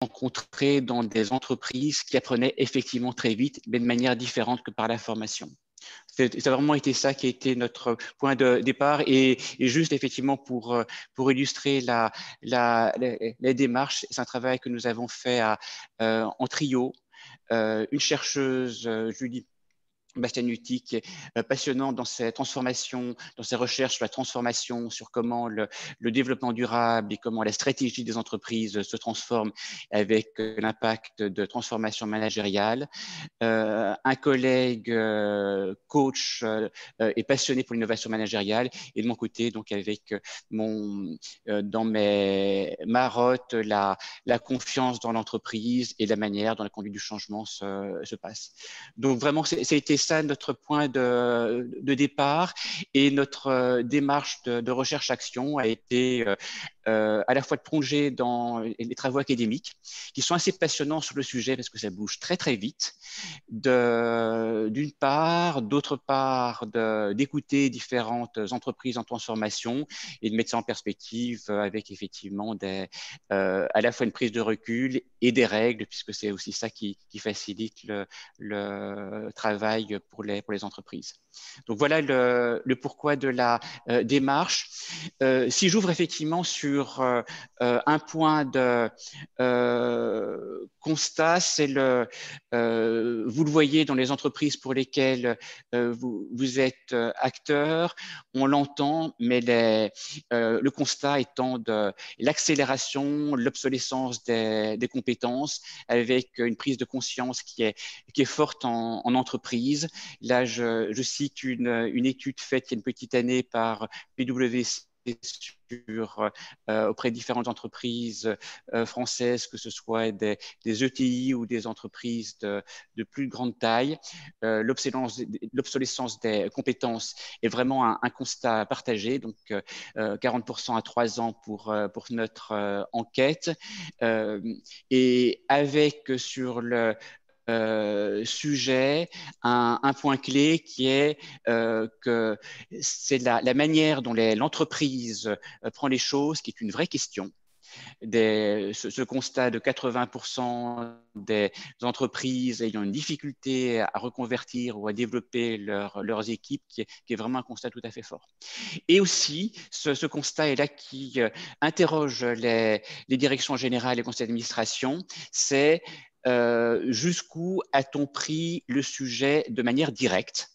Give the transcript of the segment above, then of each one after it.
rencontré dans des entreprises qui apprenaient effectivement très vite, mais de manière différente que par la formation. Ça a vraiment été ça qui a été notre point de départ. Et juste effectivement pour illustrer la démarche, c'est un travail que nous avons fait en trio. Une chercheuse, Julie Bastianuti, qui est passionnante dans ses transformations, dans ses recherches sur la transformation, sur comment le développement durable et comment la stratégie des entreprises se transforme avec l'impact de transformation managériale. Un collègue coach et passionné pour l'innovation managériale, et de mon côté, donc avec dans mes marottes, la confiance dans l'entreprise et la manière dont la conduite du changement se passe. Donc vraiment, ça a été ça notre point de départ, et notre démarche de recherche-action a été à la fois de plonger dans les travaux académiques qui sont assez passionnants sur le sujet parce que ça bouge très très vite, d'une part, d'autre part d'écouter différentes entreprises en transformation et de mettre ça en perspective avec effectivement à la fois une prise de recul et des règles, puisque c'est aussi ça qui facilite le travail pour les entreprises. Donc voilà le pourquoi de la démarche. Si j'ouvre effectivement sur un point de constat, c'est vous le voyez dans les entreprises pour lesquelles vous êtes acteur, on l'entend, mais le constat étant de l'accélération, l'obsolescence des compétences, avec une prise de conscience qui est forte en entreprise. Là, je cite une étude faite il y a une petite année par PwC auprès de différentes entreprises françaises, que ce soit des ETI ou des entreprises de plus grande taille. L'obsolescence des compétences est vraiment un constat partagé, donc 40% à 3 ans pour notre enquête. Et avec sur le sujet, un point clé qui est que c'est la manière dont l'entreprise prend les choses qui est une vraie question. Ce constat de 80% des entreprises ayant une difficulté à reconvertir ou à développer leurs équipes, qui est vraiment un constat tout à fait fort. Et aussi, ce constat est là qui interroge les directions générales et les conseils d'administration, c'est jusqu'où a-t-on pris le sujet de manière directe.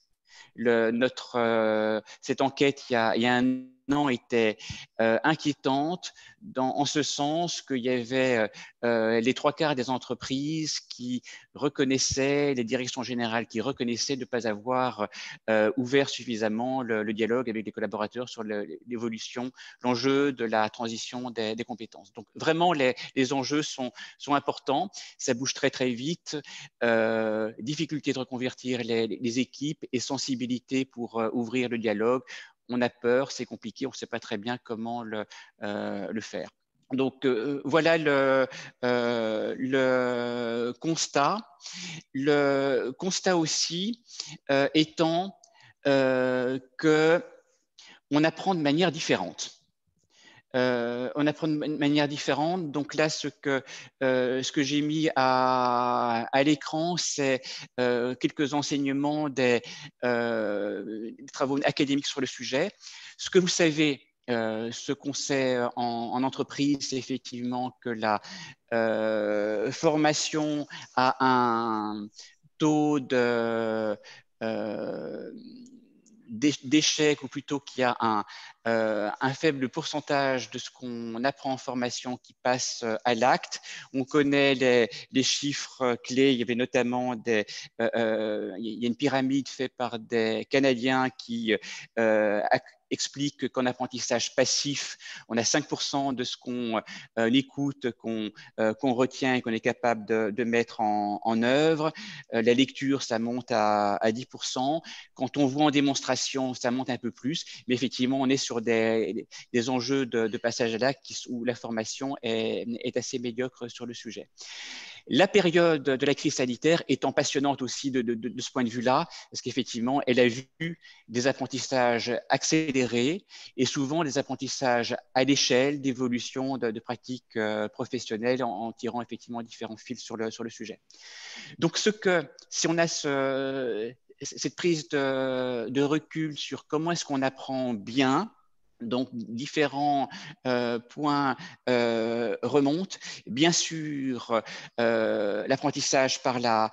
Cette enquête, il y a un an, était inquiétante en ce sens qu'il y avait les 3/4 des entreprises qui reconnaissaient, les directions générales qui reconnaissaient de ne pas avoir ouvert suffisamment le dialogue avec les collaborateurs sur l'évolution, l'enjeu de la transition des compétences. Donc vraiment, les enjeux sont importants, ça bouge très très vite, difficulté de reconvertir les équipes et sensibilité pour ouvrir le dialogue. On a peur, c'est compliqué, on ne sait pas très bien comment le faire. Donc voilà le constat. Le constat aussi étant qu'on apprend de manière différente. On apprend de manière différente. Donc là, ce que j'ai mis à l'écran, c'est quelques enseignements des travaux académiques sur le sujet. Ce que vous savez, ce qu'on sait en entreprise, c'est effectivement que la formation a un taux d'échec, ou plutôt qu'il y a un faible pourcentage de ce qu'on apprend en formation qui passe à l'acte. On connaît les chiffres clés. Il y avait notamment il y a une pyramide faite par des Canadiens qui explique qu'en apprentissage passif, on a 5% de ce qu'on écoute, qu'on retient et qu'on est capable de mettre en œuvre. La lecture, ça monte à 10%. Quand on voit en démonstration, ça monte un peu plus. Mais effectivement, on est sur des enjeux de passage à l'acte où la formation est assez médiocre sur le sujet. La période de la crise sanitaire étant passionnante aussi de ce point de vue-là, parce qu'effectivement, elle a vu des apprentissages accélérés et souvent des apprentissages à l'échelle d'évolution de pratiques professionnelles en tirant effectivement différents fils sur le sujet. Donc, si on a cette prise de recul sur comment est-ce qu'on apprend bien, donc différents points remontent. Bien sûr, l'apprentissage par la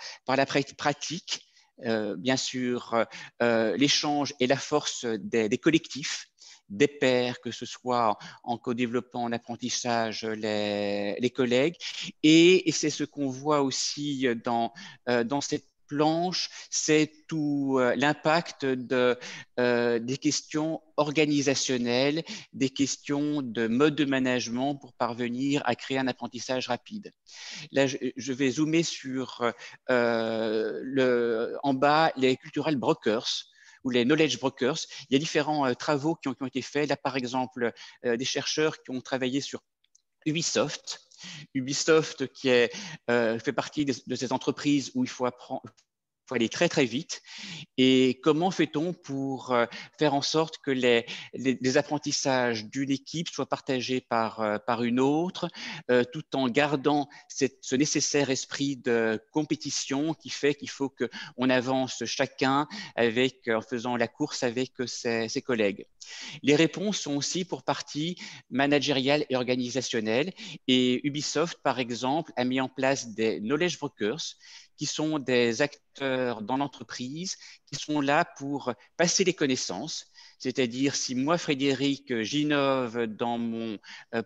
pratique, bien sûr, l'échange et la force des collectifs, des pairs, que ce soit en co-développement, en apprentissage, les collègues. Et c'est ce qu'on voit aussi dans cette planche, c'est tout l'impact des questions organisationnelles, des questions de mode de management pour parvenir à créer un apprentissage rapide. Là, je vais zoomer sur en bas les cultural brokers ou les knowledge brokers. Il y a différents travaux qui ont été faits. Là, par exemple, des chercheurs qui ont travaillé sur Ubisoft. Ubisoft qui fait partie de ces entreprises où il faut aller très très vite. Et comment fait-on pour faire en sorte que les apprentissages d'une équipe soient partagés par une autre, tout en gardant ce nécessaire esprit de compétition qui fait qu'il faut qu'on avance chacun en faisant la course avec ses collègues. Les réponses sont aussi pour partie managériales et organisationnelles. Et Ubisoft, par exemple, a mis en place des knowledge brokers qui sont des acteurs dans l'entreprise qui sont là pour passer les connaissances. C'est-à-dire, si moi, Frédéric, j'innove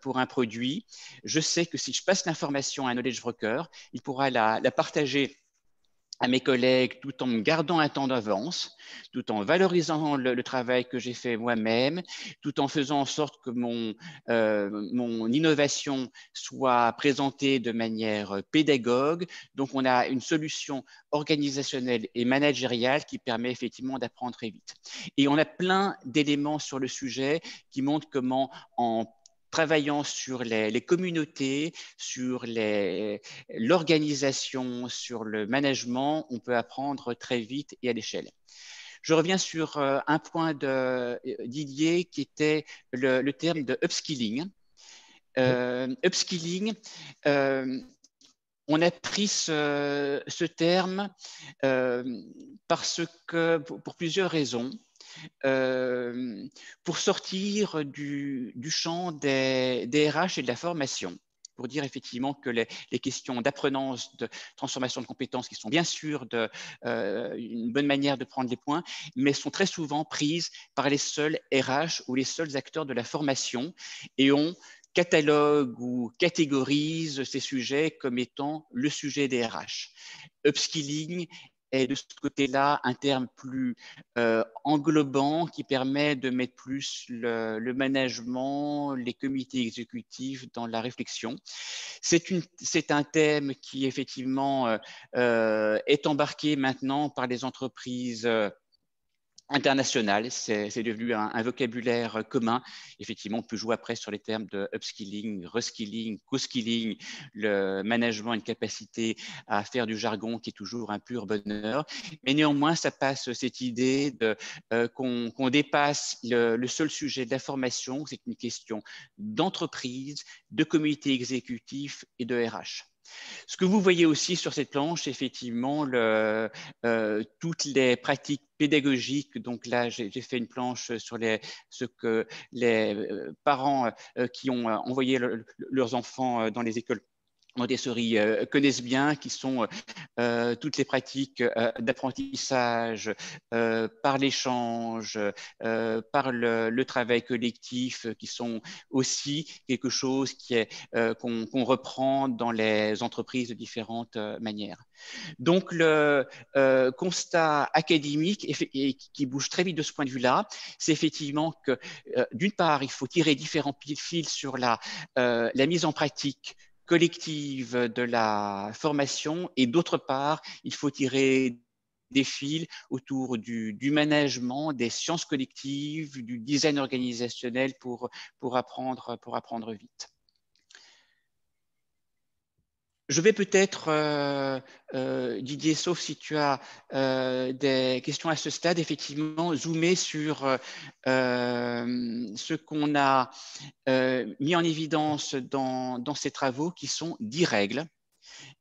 pour un produit, je sais que si je passe l'information à un knowledge broker, il pourra la partager à mes collègues tout en me gardant un temps d'avance, tout en valorisant le travail que j'ai fait moi-même, tout en faisant en sorte que mon innovation soit présentée de manière pédagogue. Donc, on a une solution organisationnelle et managériale qui permet effectivement d'apprendre très vite. Et on a plein d'éléments sur le sujet qui montrent comment en travaillant sur les communautés, sur l'organisation, sur le management, on peut apprendre très vite et à l'échelle. Je reviens sur un point de Didier qui était le terme de upskilling. Upskilling, on a pris ce terme parce que, pour plusieurs raisons. Pour sortir du champ des RH et de la formation, pour dire effectivement que les questions d'apprenance, de transformation de compétences, qui sont bien sûr une bonne manière de prendre les points, mais sont très souvent prises par les seuls RH ou les seuls acteurs de la formation et on catalogue ou catégorise ces sujets comme étant le sujet des RH. Upskilling est de ce côté-là un terme plus englobant qui permet de mettre plus le management, les comités exécutifs dans la réflexion. C'est un thème qui effectivement est embarqué maintenant par les entreprises international, c'est devenu un vocabulaire commun. Effectivement, on peut jouer après sur les termes de upskilling, reskilling, co-skilling, le management, une capacité à faire du jargon qui est toujours un pur bonheur. Mais néanmoins, ça passe cette idée qu'on dépasse le seul sujet de la formation, c'est une question d'entreprise, de comité exécutif et de RH. Ce que vous voyez aussi sur cette planche, c'est effectivement toutes les pratiques pédagogiques. Donc là, j'ai fait une planche sur ce que les parents qui ont envoyé leurs enfants dans les écoles Montessori connaissent bien, qui sont toutes les pratiques d'apprentissage par l'échange, par le travail collectif, qui sont aussi quelque chose qu'on reprend dans les entreprises de différentes manières. Donc, le constat académique et qui bouge très vite de ce point de vue-là, c'est effectivement que, d'une part, il faut tirer différents fils sur la mise en pratique collective de la formation et d'autre part, il faut tirer des fils autour du management, des sciences collectives, du design organisationnel pour apprendre vite. Je vais peut-être, Didier, sauf si tu as des questions à ce stade, effectivement, zoomer sur ce qu'on a mis en évidence dans ces travaux, qui sont 10 règles.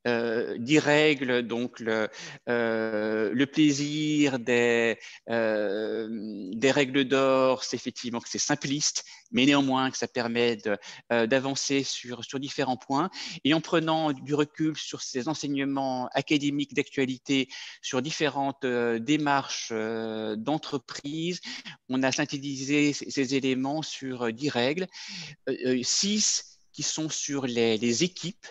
10 règles, donc le plaisir des règles d'or, c'est effectivement que c'est simpliste, mais néanmoins que ça permet d'avancer sur différents points. Et en prenant du recul sur ces enseignements académiques d'actualité, sur différentes démarches d'entreprise, on a synthétisé ces éléments sur 10 règles, 6 qui sont sur les équipes,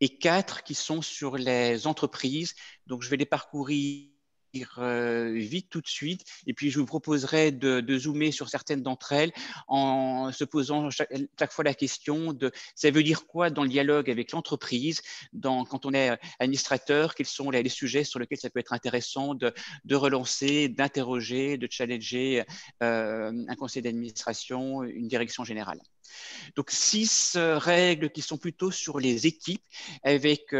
et 4 qui sont sur les entreprises. Donc, je vais les parcourir vite tout de suite, et puis je vous proposerai de zoomer sur certaines d'entre elles en se posant chaque fois la question de ça veut dire quoi dans le dialogue avec l'entreprise, quand on est administrateur, quels sont les sujets sur lesquels ça peut être intéressant de relancer, d'interroger, de challenger un conseil d'administration, une direction générale. Donc, 6 règles qui sont plutôt sur les équipes, avec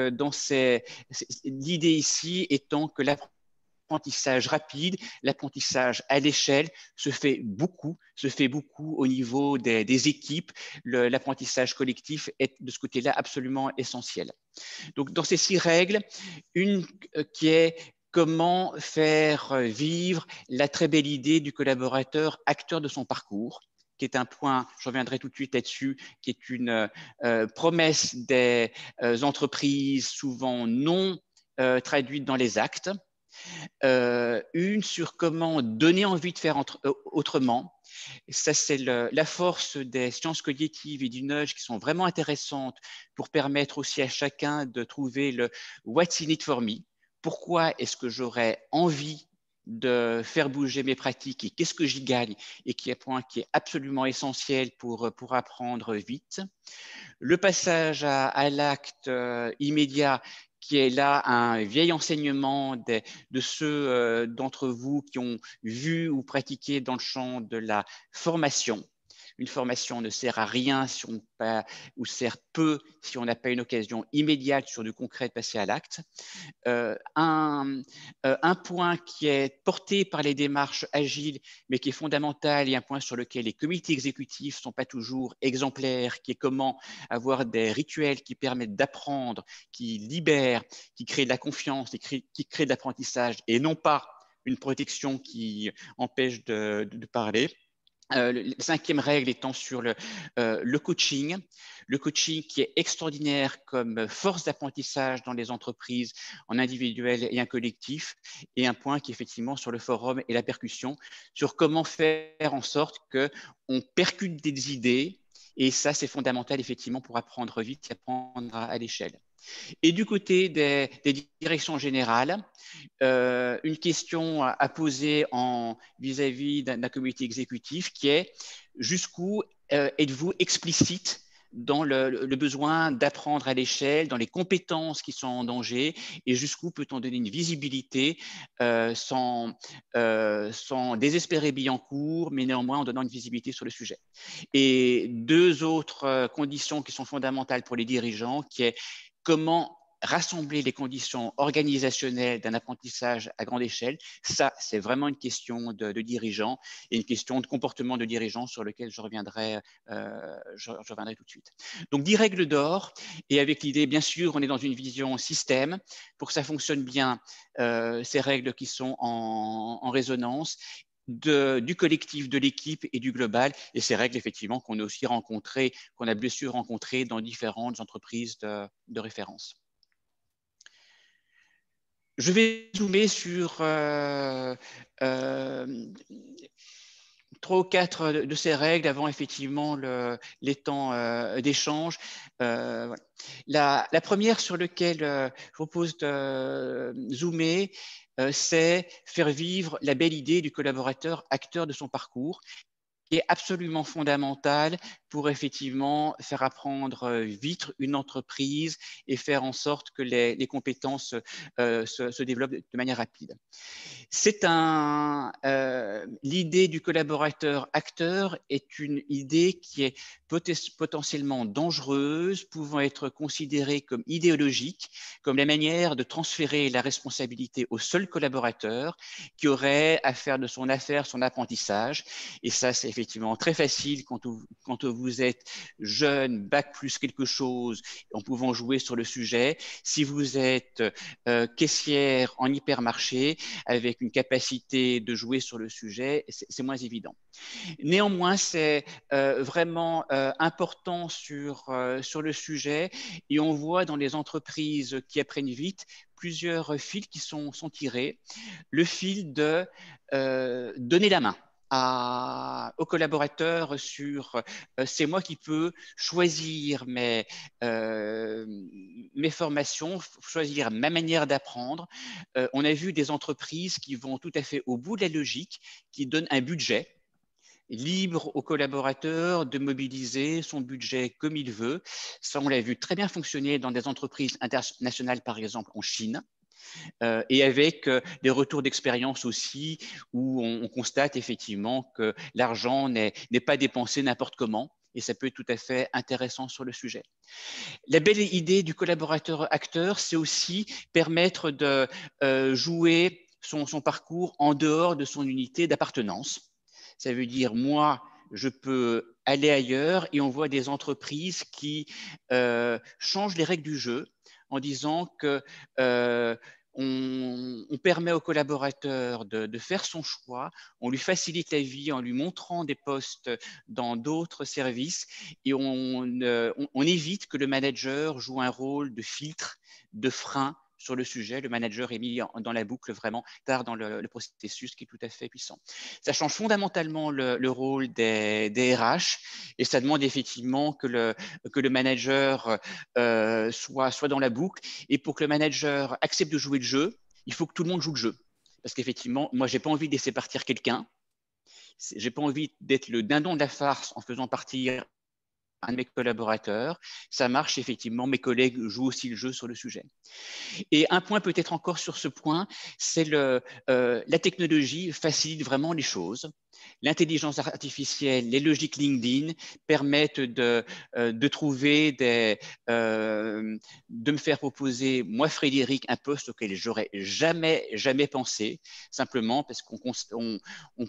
l'idée ici étant que l'apprentissage rapide, l'apprentissage à l'échelle se fait beaucoup au niveau des équipes. L'apprentissage collectif est de ce côté-là absolument essentiel. Donc, dans ces 6 règles, une qui est comment faire vivre la très belle idée du collaborateur acteur de son parcours, qui est un point, je reviendrai tout de suite là-dessus, qui est une promesse des entreprises souvent non traduite dans les actes. Une sur comment donner envie de faire autrement. Ça, c'est la force des sciences cognitives et du nudge qui sont vraiment intéressantes pour permettre aussi à chacun de trouver le what's in it for me. Pourquoi est-ce que j'aurais envie de faire bouger mes pratiques et qu'est-ce que j'y gagne, et qui est un point qui est absolument essentiel pour apprendre vite. Le passage à l'acte immédiat, qui est là un vieil enseignement de ceux d'entre vous qui ont vu ou pratiqué dans le champ de la formation. Une formation ne sert à rien si on pas, ou sert peu si on n'a pas une occasion immédiate sur du concret de passer à l'acte. Un point qui est porté par les démarches agiles, mais qui est fondamental, et un point sur lequel les comités exécutifs ne sont pas toujours exemplaires, qui est comment avoir des rituels qui permettent d'apprendre, qui libèrent, qui créent de la confiance, qui créent de l'apprentissage, et non pas une protection qui empêche de parler. La 5e règle étant sur le coaching. Le coaching qui est extraordinaire comme force d'apprentissage dans les entreprises, en individuel et en collectif. Et un point qui est effectivement sur le forum et la percussion, sur comment faire en sorte qu'on percute des idées. Et ça, c'est fondamental effectivement pour apprendre vite et apprendre à l'échelle. Et du côté des directions générales, une question à poser vis-à-vis d'un comité exécutif, qui est jusqu'où êtes-vous explicite dans le besoin d'apprendre à l'échelle, dans les compétences qui sont en danger, et jusqu'où peut-on donner une visibilité sans désespérer Billancourt, mais néanmoins en donnant une visibilité sur le sujet. Et 2 autres conditions qui sont fondamentales pour les dirigeants, qui est comment rassembler les conditions organisationnelles d'un apprentissage à grande échelle. Ça, c'est vraiment une question de dirigeants et une question de comportement de dirigeants sur lequel je reviendrai tout de suite. Donc, 10 règles d'or, et avec l'idée, bien sûr, on est dans une vision système. Pour que ça fonctionne bien, ces règles qui sont en résonance, du collectif, de l'équipe et du global, et ces règles effectivement qu'on a aussi rencontrées, qu'on a bien sûr rencontrées dans différentes entreprises de référence. Je vais zoomer sur 3 ou 4 de ces règles avant effectivement les temps d'échange. Voilà. La première sur laquelle je propose de zoomer, c'est faire vivre la belle idée du collaborateur acteur de son parcours, qui est absolument fondamental pour effectivement faire apprendre vite une entreprise et faire en sorte que les compétences se développent de manière rapide. C'est l'idée du collaborateur acteur est une idée qui est potentiellement dangereuse, pouvant être considérée comme idéologique, comme la manière de transférer la responsabilité au seul collaborateur qui aurait à faire de son affaire son apprentissage. Et ça, c'est effectivement très facile quand vous êtes jeune, bac plus quelque chose, en pouvant jouer sur le sujet. Si vous êtes caissière en hypermarché, avec une capacité de jouer sur le sujet, c'est moins évident. Néanmoins, c'est vraiment important sur le sujet et on voit dans les entreprises qui apprennent vite plusieurs fils qui sont tirés. Le fil de donner la main aux collaborateurs sur c'est moi qui peux choisir mes formations, choisir ma manière d'apprendre. On a vu des entreprises qui vont tout à fait au bout de la logique, qui donnent un budget libre aux collaborateurs de mobiliser son budget comme il veut. Ça, on l'a vu très bien fonctionner dans des entreprises internationales, par exemple en Chine. Et avec des retours d'expérience aussi, où on constate effectivement que l'argent n'est pas dépensé n'importe comment, et ça peut être tout à fait intéressant sur le sujet. La belle idée du collaborateur-acteur, c'est aussi permettre de jouer son parcours en dehors de son unité d'appartenance. Ça veut dire, moi, je peux aller ailleurs, et on voit des entreprises qui changent les règles du jeu en disant que on permet au collaborateur de faire son choix, on lui facilite la vie en lui montrant des postes dans d'autres services et on évite que le manager joue un rôle de filtre, de frein sur le sujet. Le manager est mis dans la boucle vraiment tard dans le processus, qui est tout à fait puissant. Ça change fondamentalement le rôle des RH et ça demande effectivement que le manager soit dans la boucle. Et pour que le manager accepte de jouer le jeu, il faut que tout le monde joue le jeu. Parce qu'effectivement, moi, je n'ai pas envie de laisser partir quelqu'un. Je n'ai pas envie d'être le dindon de la farce en faisant partir un de mes collaborateurs. Ça marche effectivement, mes collègues jouent aussi le jeu sur le sujet. Et un point peut-être encore sur ce point, c'est la technologie facilite vraiment les choses. L'intelligence artificielle, les logiques LinkedIn permettent de trouver de me faire proposer, moi Frédéric, un poste auquel j'aurais jamais pensé, simplement parce qu'on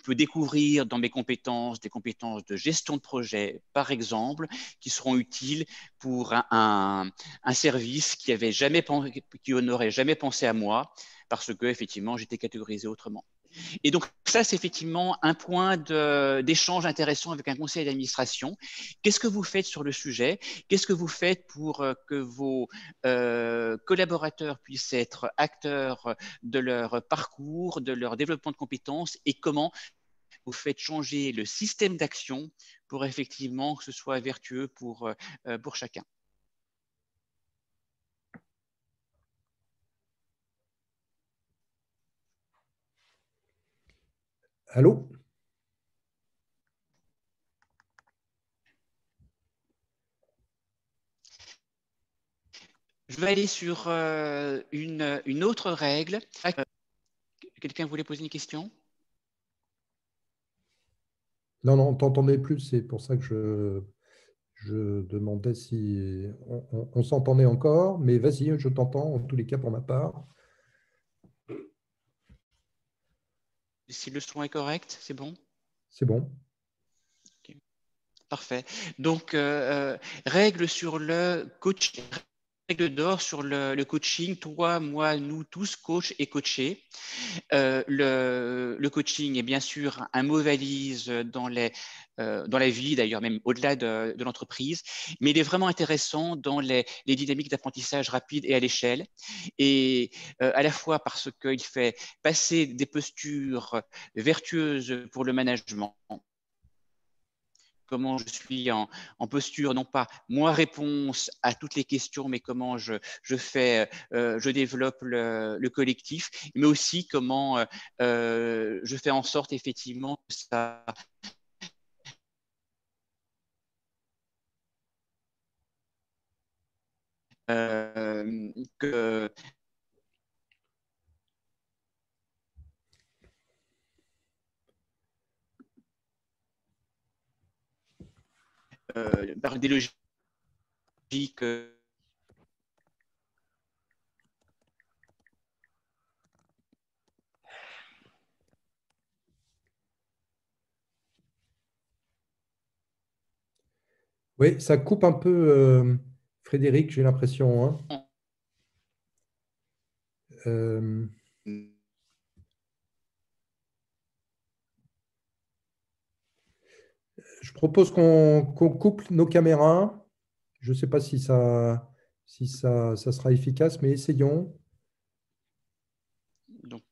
peut découvrir dans mes compétences des compétences de gestion de projet, par exemple, qui seront utiles pour un service qui n'aurait jamais pensé à moi, parce que effectivement j'étais catégorisé autrement. Et donc ça, c'est effectivement un point d'échange intéressant avec un conseil d'administration. Qu'est-ce que vous faites sur le sujet? Qu'est-ce que vous faites pour que vos collaborateurs puissent être acteurs de leur parcours, de leur développement de compétences, et comment vous faites changer le système d'action pour effectivement que ce soit vertueux pour chacun? Allô? Je vais aller sur une autre règle. Quelqu'un voulait poser une question? Non, non, on ne t'entendait plus, c'est pour ça que je demandais si on s'entendait encore, mais vas-y, je t'entends en tous les cas pour ma part. Si le son est correct, c'est bon? C'est bon. Okay. Parfait. Donc, règle sur le coaching. Règle d'or sur le coaching, toi, moi, nous tous, coach et coachés. Le coaching est bien sûr un mot valise dans la vie, d'ailleurs, même au-delà de l'entreprise, mais il est vraiment intéressant dans les dynamiques d'apprentissage rapide et à l'échelle. Et à la fois parce qu'il fait passer des postures vertueuses pour le management, comment je suis en posture, non pas moi réponse à toutes les questions, mais comment je développe le collectif, mais aussi comment je fais en sorte effectivement que ça que par des logiques Oui, ça coupe un peu, Frédéric, j'ai l'impression, hein. Euh, je propose qu'on coupe nos caméras. Je ne sais pas si ça sera efficace, mais essayons. donc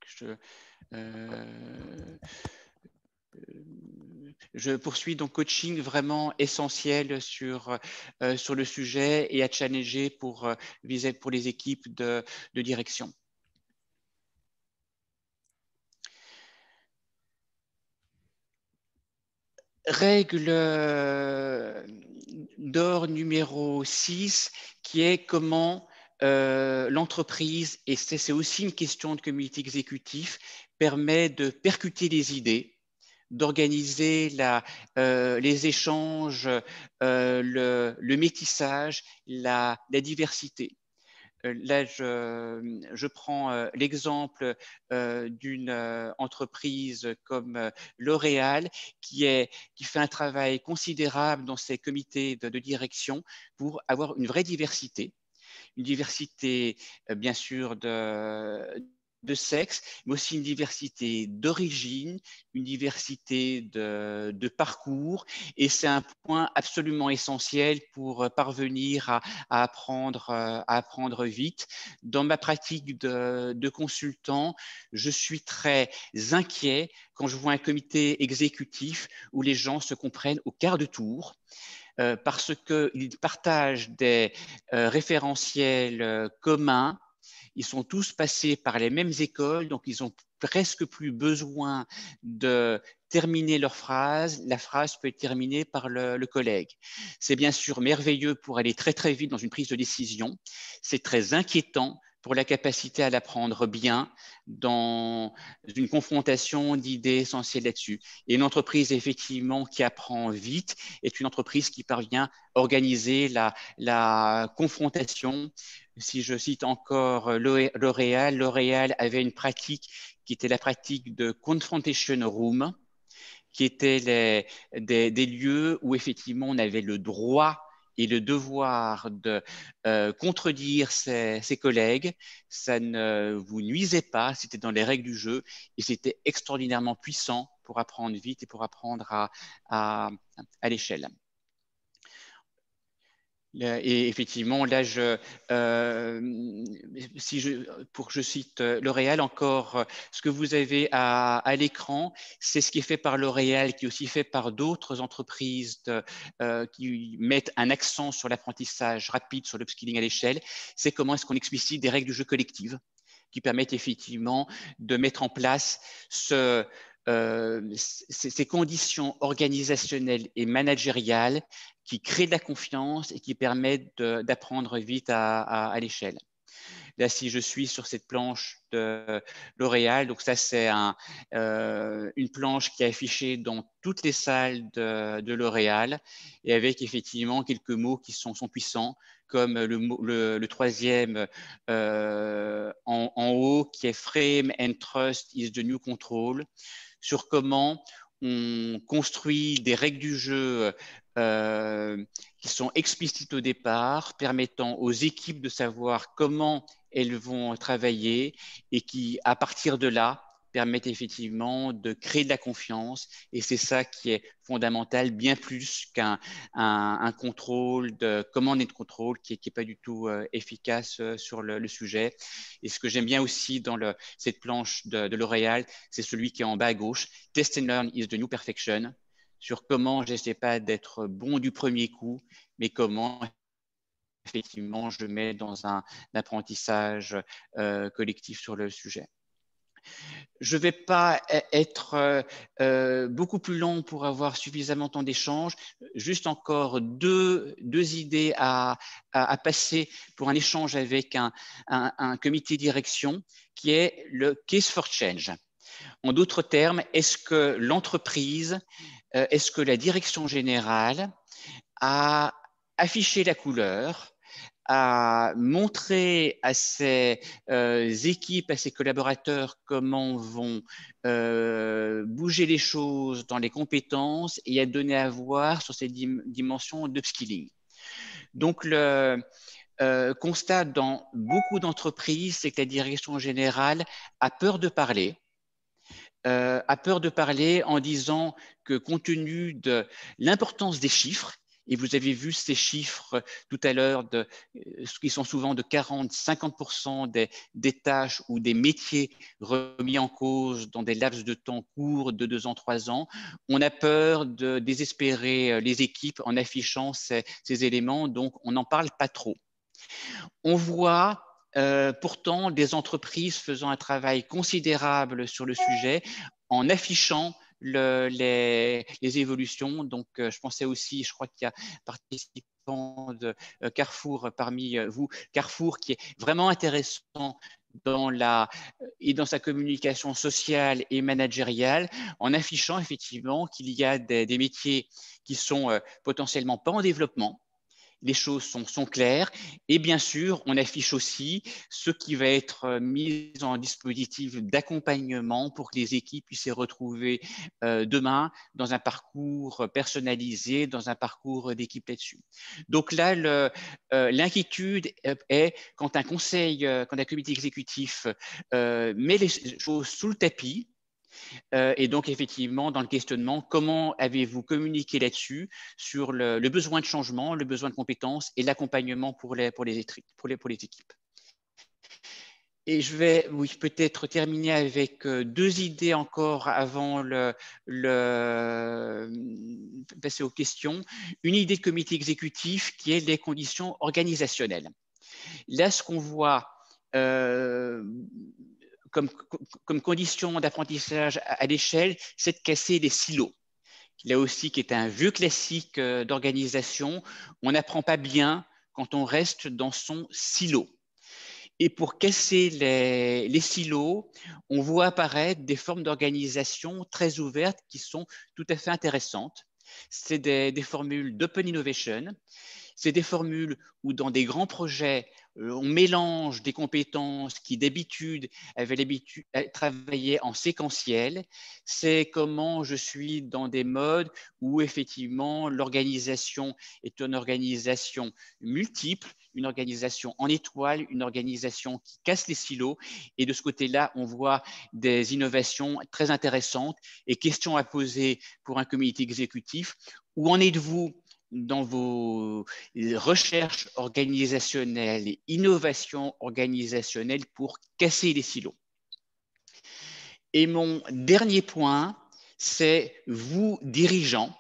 je poursuis donc coaching vraiment essentiel sur le sujet et à challenger pour les équipes de direction. Règle d'or numéro 6, qui est comment l'entreprise, et c'est aussi une question de comité exécutif, permet de percuter les idées, d'organiser les échanges, le métissage, la diversité. Là, je prends l'exemple d'une entreprise comme L'Oréal qui fait un travail considérable dans ses comités de direction pour avoir une vraie diversité. Une diversité, bien sûr, de sexe, mais aussi une diversité d'origine, une diversité de parcours. Et c'est un point absolument essentiel pour parvenir à apprendre vite. Dans ma pratique de consultant, je suis très inquiet quand je vois un comité exécutif où les gens se comprennent au quart de tour. Parce qu'ils partagent des référentiels communs. Ils sont tous passés par les mêmes écoles, donc ils ont presque plus besoin de terminer leur phrase. La phrase peut être terminée par le collègue. C'est bien sûr merveilleux pour aller très très vite dans une prise de décision. C'est très inquiétant pour la capacité à l'apprendre bien dans une confrontation d'idées essentielles là-dessus. Et une entreprise, effectivement, qui apprend vite est une entreprise qui parvient à organiser la confrontation. Si je cite encore L'Oréal, L'Oréal avait une pratique qui était la pratique de confrontation room, qui étaient des lieux où effectivement on avait le droit et le devoir de contredire ses collègues. Ça ne vous nuisait pas, c'était dans les règles du jeu et c'était extraordinairement puissant pour apprendre vite et pour apprendre à l'échelle. Et effectivement, là, pour que je cite L'Oréal encore, ce que vous avez à l'écran, c'est ce qui est fait par L'Oréal, qui est aussi fait par d'autres entreprises qui mettent un accent sur l'apprentissage rapide, sur l'upskilling à l'échelle. C'est comment est-ce qu'on explicite des règles du jeu collectives qui permettent effectivement de mettre en place ces conditions organisationnelles et managériales qui créent de la confiance et qui permettent d'apprendre vite à l'échelle. Là, si je suis sur cette planche de L'Oréal, donc ça, c'est une planche qui est affichée dans toutes les salles de L'Oréal et avec effectivement quelques mots qui sont puissants, comme le troisième en haut qui est Frame and Trust is the new control, sur comment on construit des règles du jeu qui sont explicites au départ, permettant aux équipes de savoir comment elles vont travailler et qui, à partir de là, permettent effectivement de créer de la confiance. Et c'est ça qui est fondamental, bien plus qu'un contrôle de commande et de contrôle qui n'est pas du tout efficace sur le sujet. Et ce que j'aime bien aussi dans cette planche de L'Oréal, c'est celui qui est en bas à gauche. Test and learn is the new perfection, sur comment j'essaie pas d'être bon du premier coup, mais comment effectivement je mets dans un apprentissage collectif sur le sujet. Je ne vais pas être beaucoup plus long pour avoir suffisamment de temps d'échange. Juste encore deux idées à passer pour un échange avec un comité de direction qui est le Case for Change. En d'autres termes, est-ce que l'entreprise, est-ce que la direction générale a affiché la couleur, à montrer à ses équipes, à ses collaborateurs comment vont bouger les choses dans les compétences et à donner à voir sur ces dimensions d'upskilling. Donc, le constat dans beaucoup d'entreprises, c'est que la direction générale a peur de parler. A peur de parler en disant que compte tenu de l'importance des chiffres, et vous avez vu ces chiffres tout à l'heure, qui sont souvent de 40-50% des tâches ou des métiers remis en cause dans des laps de temps courts de 2 ans, 3 ans. On a peur de désespérer les équipes en affichant ces éléments, donc on n'en parle pas trop. On voit pourtant des entreprises faisant un travail considérable sur le sujet en affichant les évolutions. Donc, je pensais aussi, je crois qu'il y a participants de Carrefour parmi vous, Carrefour qui est vraiment intéressant dans sa communication sociale et managériale, en affichant effectivement qu'il y a des métiers qui sont potentiellement pas en développement. Les choses sont claires et bien sûr, on affiche aussi ce qui va être mis en dispositif d'accompagnement pour que les équipes puissent se retrouver demain dans un parcours personnalisé, dans un parcours d'équipe là-dessus. Donc là, l'inquiétude est quand un conseil, quand un comité exécutif met les choses sous le tapis. Et donc, effectivement, dans le questionnement, comment avez-vous communiqué là-dessus sur le besoin de changement, le besoin de compétences et l'accompagnement pour les équipes? Et je vais peut-être terminer avec 2 idées encore avant passer aux questions. Une idée de comité exécutif qui est les conditions organisationnelles. Là, ce qu'on voit comme condition d'apprentissage à l'échelle, c'est de casser les silos. Là aussi, qui est un vieux classique d'organisation, on n'apprend pas bien quand on reste dans son silo. Et pour casser les silos, on voit apparaître des formes d'organisation très ouvertes qui sont tout à fait intéressantes. C'est des formules d'open innovation. C'est des formules où dans des grands projets, on mélange des compétences qui d'habitude avaient l'habitude de travailler en séquentiel. C'est comment je suis dans des modes où effectivement l'organisation est une organisation multiple, une organisation en étoile, une organisation qui casse les silos. Et de ce côté-là, on voit des innovations très intéressantes. Et question à poser pour un comité exécutif, où en êtes-vous dans vos recherches organisationnelles et innovations organisationnelles pour casser les silos? Et mon dernier point, c'est vous, dirigeants,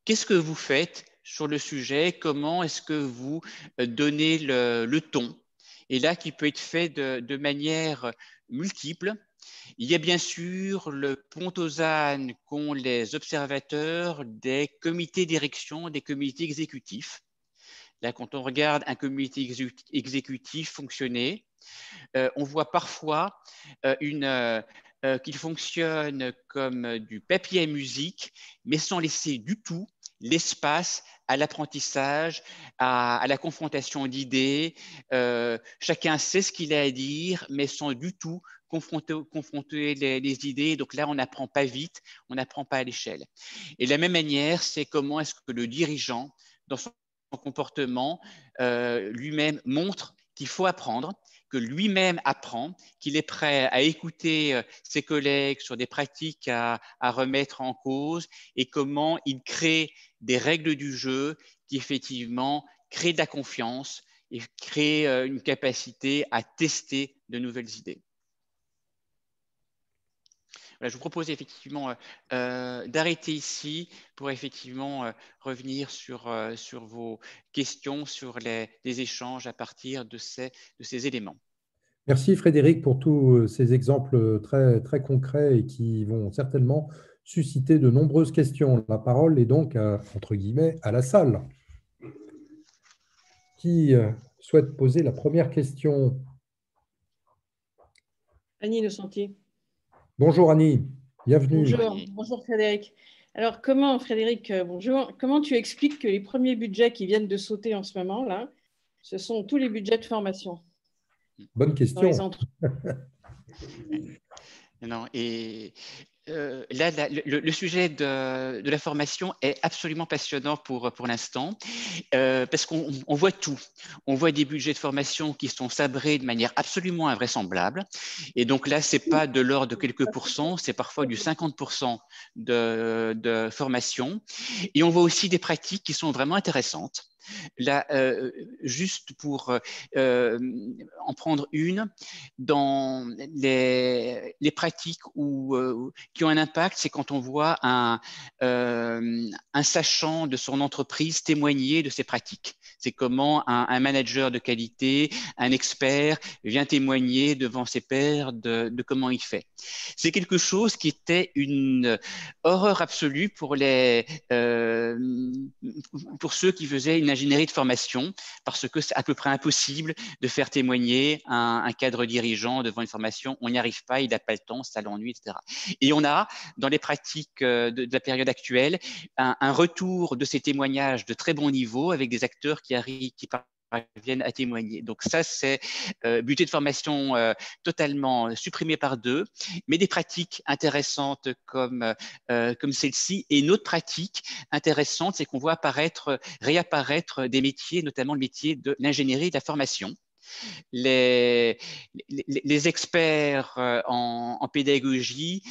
qu'est-ce que vous faites sur le sujet? Comment est-ce que vous donnez le ton? Et là, qui peut être fait de manière multiple. Il y a bien sûr le pont aux ânes qu'ont les observateurs des comités de direction, des comités exécutifs. Là, quand on regarde un comité exécutif fonctionner, on voit parfois qu'il fonctionne comme du papier à musique, mais sans laisser du tout l'espace à l'apprentissage, à la confrontation d'idées. Chacun sait ce qu'il a à dire, mais sans du tout confronter les idées. Donc là, on n'apprend pas vite, on n'apprend pas à l'échelle. Et de la même manière, c'est comment est-ce que le dirigeant, dans son comportement, lui-même montre qu'il faut apprendre, que lui-même apprend, qu'il est prêt à écouter ses collègues sur des pratiques à remettre en cause et comment il crée des règles du jeu qui effectivement créent de la confiance et créent une capacité à tester de nouvelles idées. Voilà, je vous propose effectivement d'arrêter ici pour effectivement revenir sur vos questions, sur les échanges à partir de ces éléments. Merci Frédéric pour tous ces exemples très, très concrets et qui vont certainement susciter de nombreuses questions. La parole est donc, entre guillemets, à la salle. Qui souhaite poser la première question? Annie Le Sentier. Bonjour Annie, bienvenue. Bonjour Frédéric. Alors, Frédéric, bonjour, comment tu expliques que les premiers budgets qui viennent de sauter en ce moment, là, ce sont tous les budgets de formation? Bonne question. Non, et là, le sujet de la formation est absolument passionnant pour l'instant, parce qu'on voit tout. On voit des budgets de formation qui sont sabrés de manière absolument invraisemblable. Et donc là, c'est pas de l'ordre de quelques pourcents, c'est parfois du 50% de formation. Et on voit aussi des pratiques qui sont vraiment intéressantes. Là, juste pour en prendre une, dans les pratiques qui ont un impact, c'est quand on voit un sachant de son entreprise témoigner de ses pratiques. C'est comment un manager de qualité, un expert vient témoigner devant ses pairs de comment il fait. C'est quelque chose qui était une horreur absolue pour ceux qui faisaient une ingénierie de formation, parce que c'est à peu près impossible de faire témoigner un cadre dirigeant devant une formation. On n'y arrive pas, il n'a pas le temps, ça l'ennuie, etc. Et on a, dans les pratiques de la période actuelle, un retour de ces témoignages de très bon niveau avec des acteurs qui parviennent à témoigner. Donc ça, c'est budget de formation totalement supprimé par deux, mais des pratiques intéressantes comme celle-ci. Et une autre pratique intéressante, c'est qu'on voit réapparaître des métiers, notamment le métier de l'ingénierie et de la formation. Les experts en pédagogie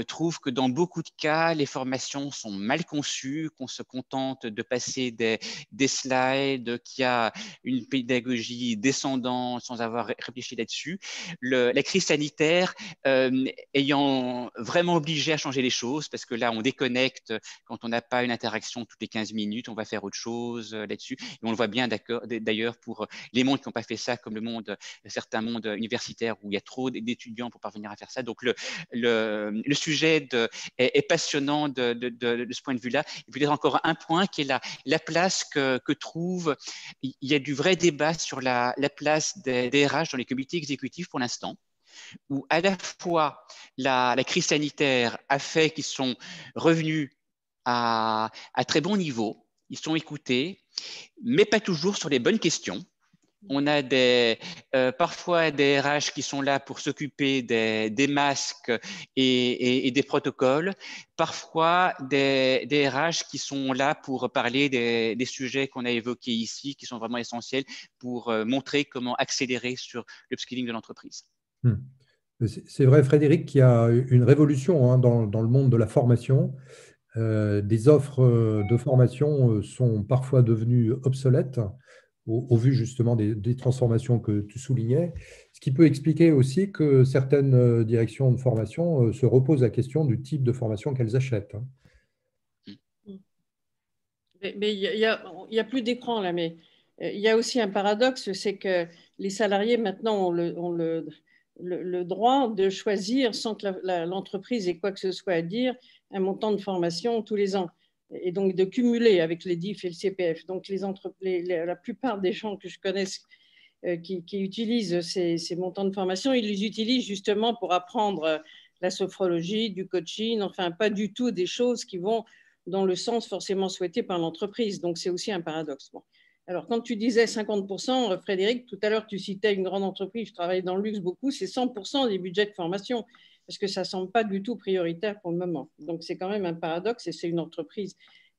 trouvent que dans beaucoup de cas, les formations sont mal conçues, qu'on se contente de passer des slides, qu'il y a une pédagogie descendante sans avoir réfléchi là-dessus. La crise sanitaire ayant vraiment obligé à changer les choses, parce que là, on déconnecte quand on n'a pas une interaction toutes les 15 minutes, on va faire autre chose là-dessus. Et on le voit bien d'ailleurs pour les mondes qui n'ont pas fait ça, comme certains mondes universitaires où il y a trop d'étudiants pour parvenir à faire ça. Donc, le sujet est passionnant de ce point de vue-là. Et peut-être encore un point qui est la place que trouve. Il y a du vrai débat sur la place des RH dans les comités exécutifs pour l'instant, où à la fois la crise sanitaire a fait qu'ils sont revenus à très bon niveau, ils sont écoutés, mais pas toujours sur les bonnes questions. On a parfois des RH qui sont là pour s'occuper des masques et des protocoles, parfois des RH qui sont là pour parler des sujets qu'on a évoqués ici, qui sont vraiment essentiels pour montrer comment accélérer sur l'upskilling de l'entreprise. C'est vrai, Frédéric, qu'il y a une révolution dans le monde de la formation. Des offres de formation sont parfois devenues obsolètes au vu justement des transformations que tu soulignais, ce qui peut expliquer aussi que certaines directions de formation se reposent la question du type de formation qu'elles achètent. Mais il y a plus d'écran là, mais il y a aussi un paradoxe, c'est que les salariés maintenant ont le droit de choisir, sans que l'entreprise ait quoi que ce soit à dire, un montant de formation tous les ans, et donc de cumuler avec les DIF et le CPF. Donc la plupart des gens que je connaisse qui utilisent ces montants de formation, ils les utilisent justement pour apprendre la sophrologie, du coaching, enfin pas du tout des choses qui vont dans le sens forcément souhaité par l'entreprise. Donc c'est aussi un paradoxe. Bon. Alors, quand tu disais 50%, Frédéric, tout à l'heure, tu citais une grande entreprise, je travaille dans le luxe beaucoup, c'est 100% des budgets de formation, parce que ça ne semble pas du tout prioritaire pour le moment. Donc, c'est quand même un paradoxe et c'est une entreprise.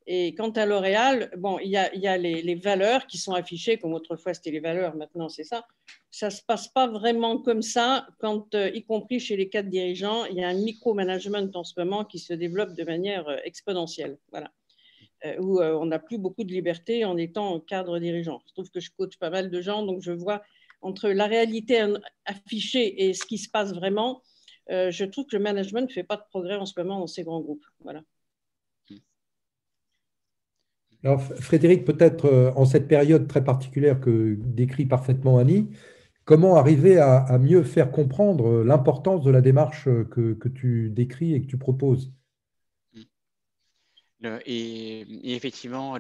Et quant à L'Oréal, bon, il y a les valeurs qui sont affichées, comme autrefois c'était les valeurs, maintenant c'est ça. Ça ne se passe pas vraiment comme ça, quand, y compris chez les cadres dirigeants, il y a un micromanagement en ce moment qui se développe de manière exponentielle. Voilà. Où on n'a plus beaucoup de liberté en étant cadre dirigeant. Je trouve que je coach pas mal de gens, donc je vois entre la réalité affichée et ce qui se passe vraiment, je trouve que le management ne fait pas de progrès en ce moment dans ces grands groupes. Voilà. Alors, Frédéric, peut-être en cette période très particulière que décrit parfaitement Annie, Comment arriver à mieux faire comprendre l'importance de la démarche que tu décris et que tu proposes? Et effectivement,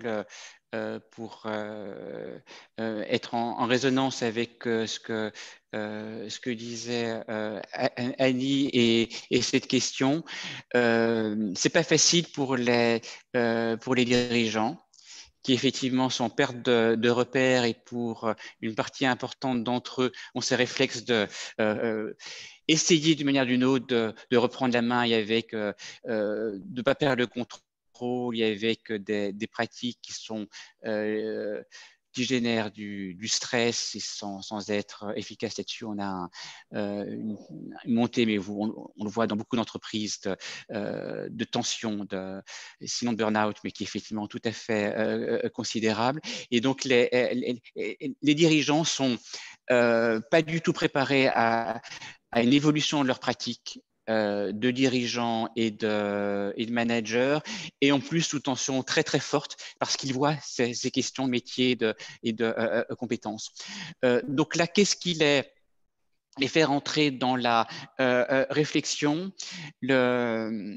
pour être en résonance avec ce que disait Annie et cette question, c'est pas facile pour les dirigeants qui effectivement sont en perte de repères, et pour une partie importante d'entre eux ont ces réflexes de essayer d'une manière ou d'une autre de reprendre la main, et avec de ne pas perdre le contrôle, et avec des pratiques qui génèrent du stress, et sans être efficace là-dessus. On a une montée, mais on le voit dans beaucoup d'entreprises, de tension, sinon de burn-out, mais qui est effectivement tout à fait considérable. Et donc, les dirigeants sont pas du tout préparés à une évolution de leurs pratiques de dirigeants et de managers, et en plus sous tension très très forte, parce qu'ils voient ces questions de métier et de compétences. Donc là, qu'est-ce qu'il est les faire entrer dans la réflexion, le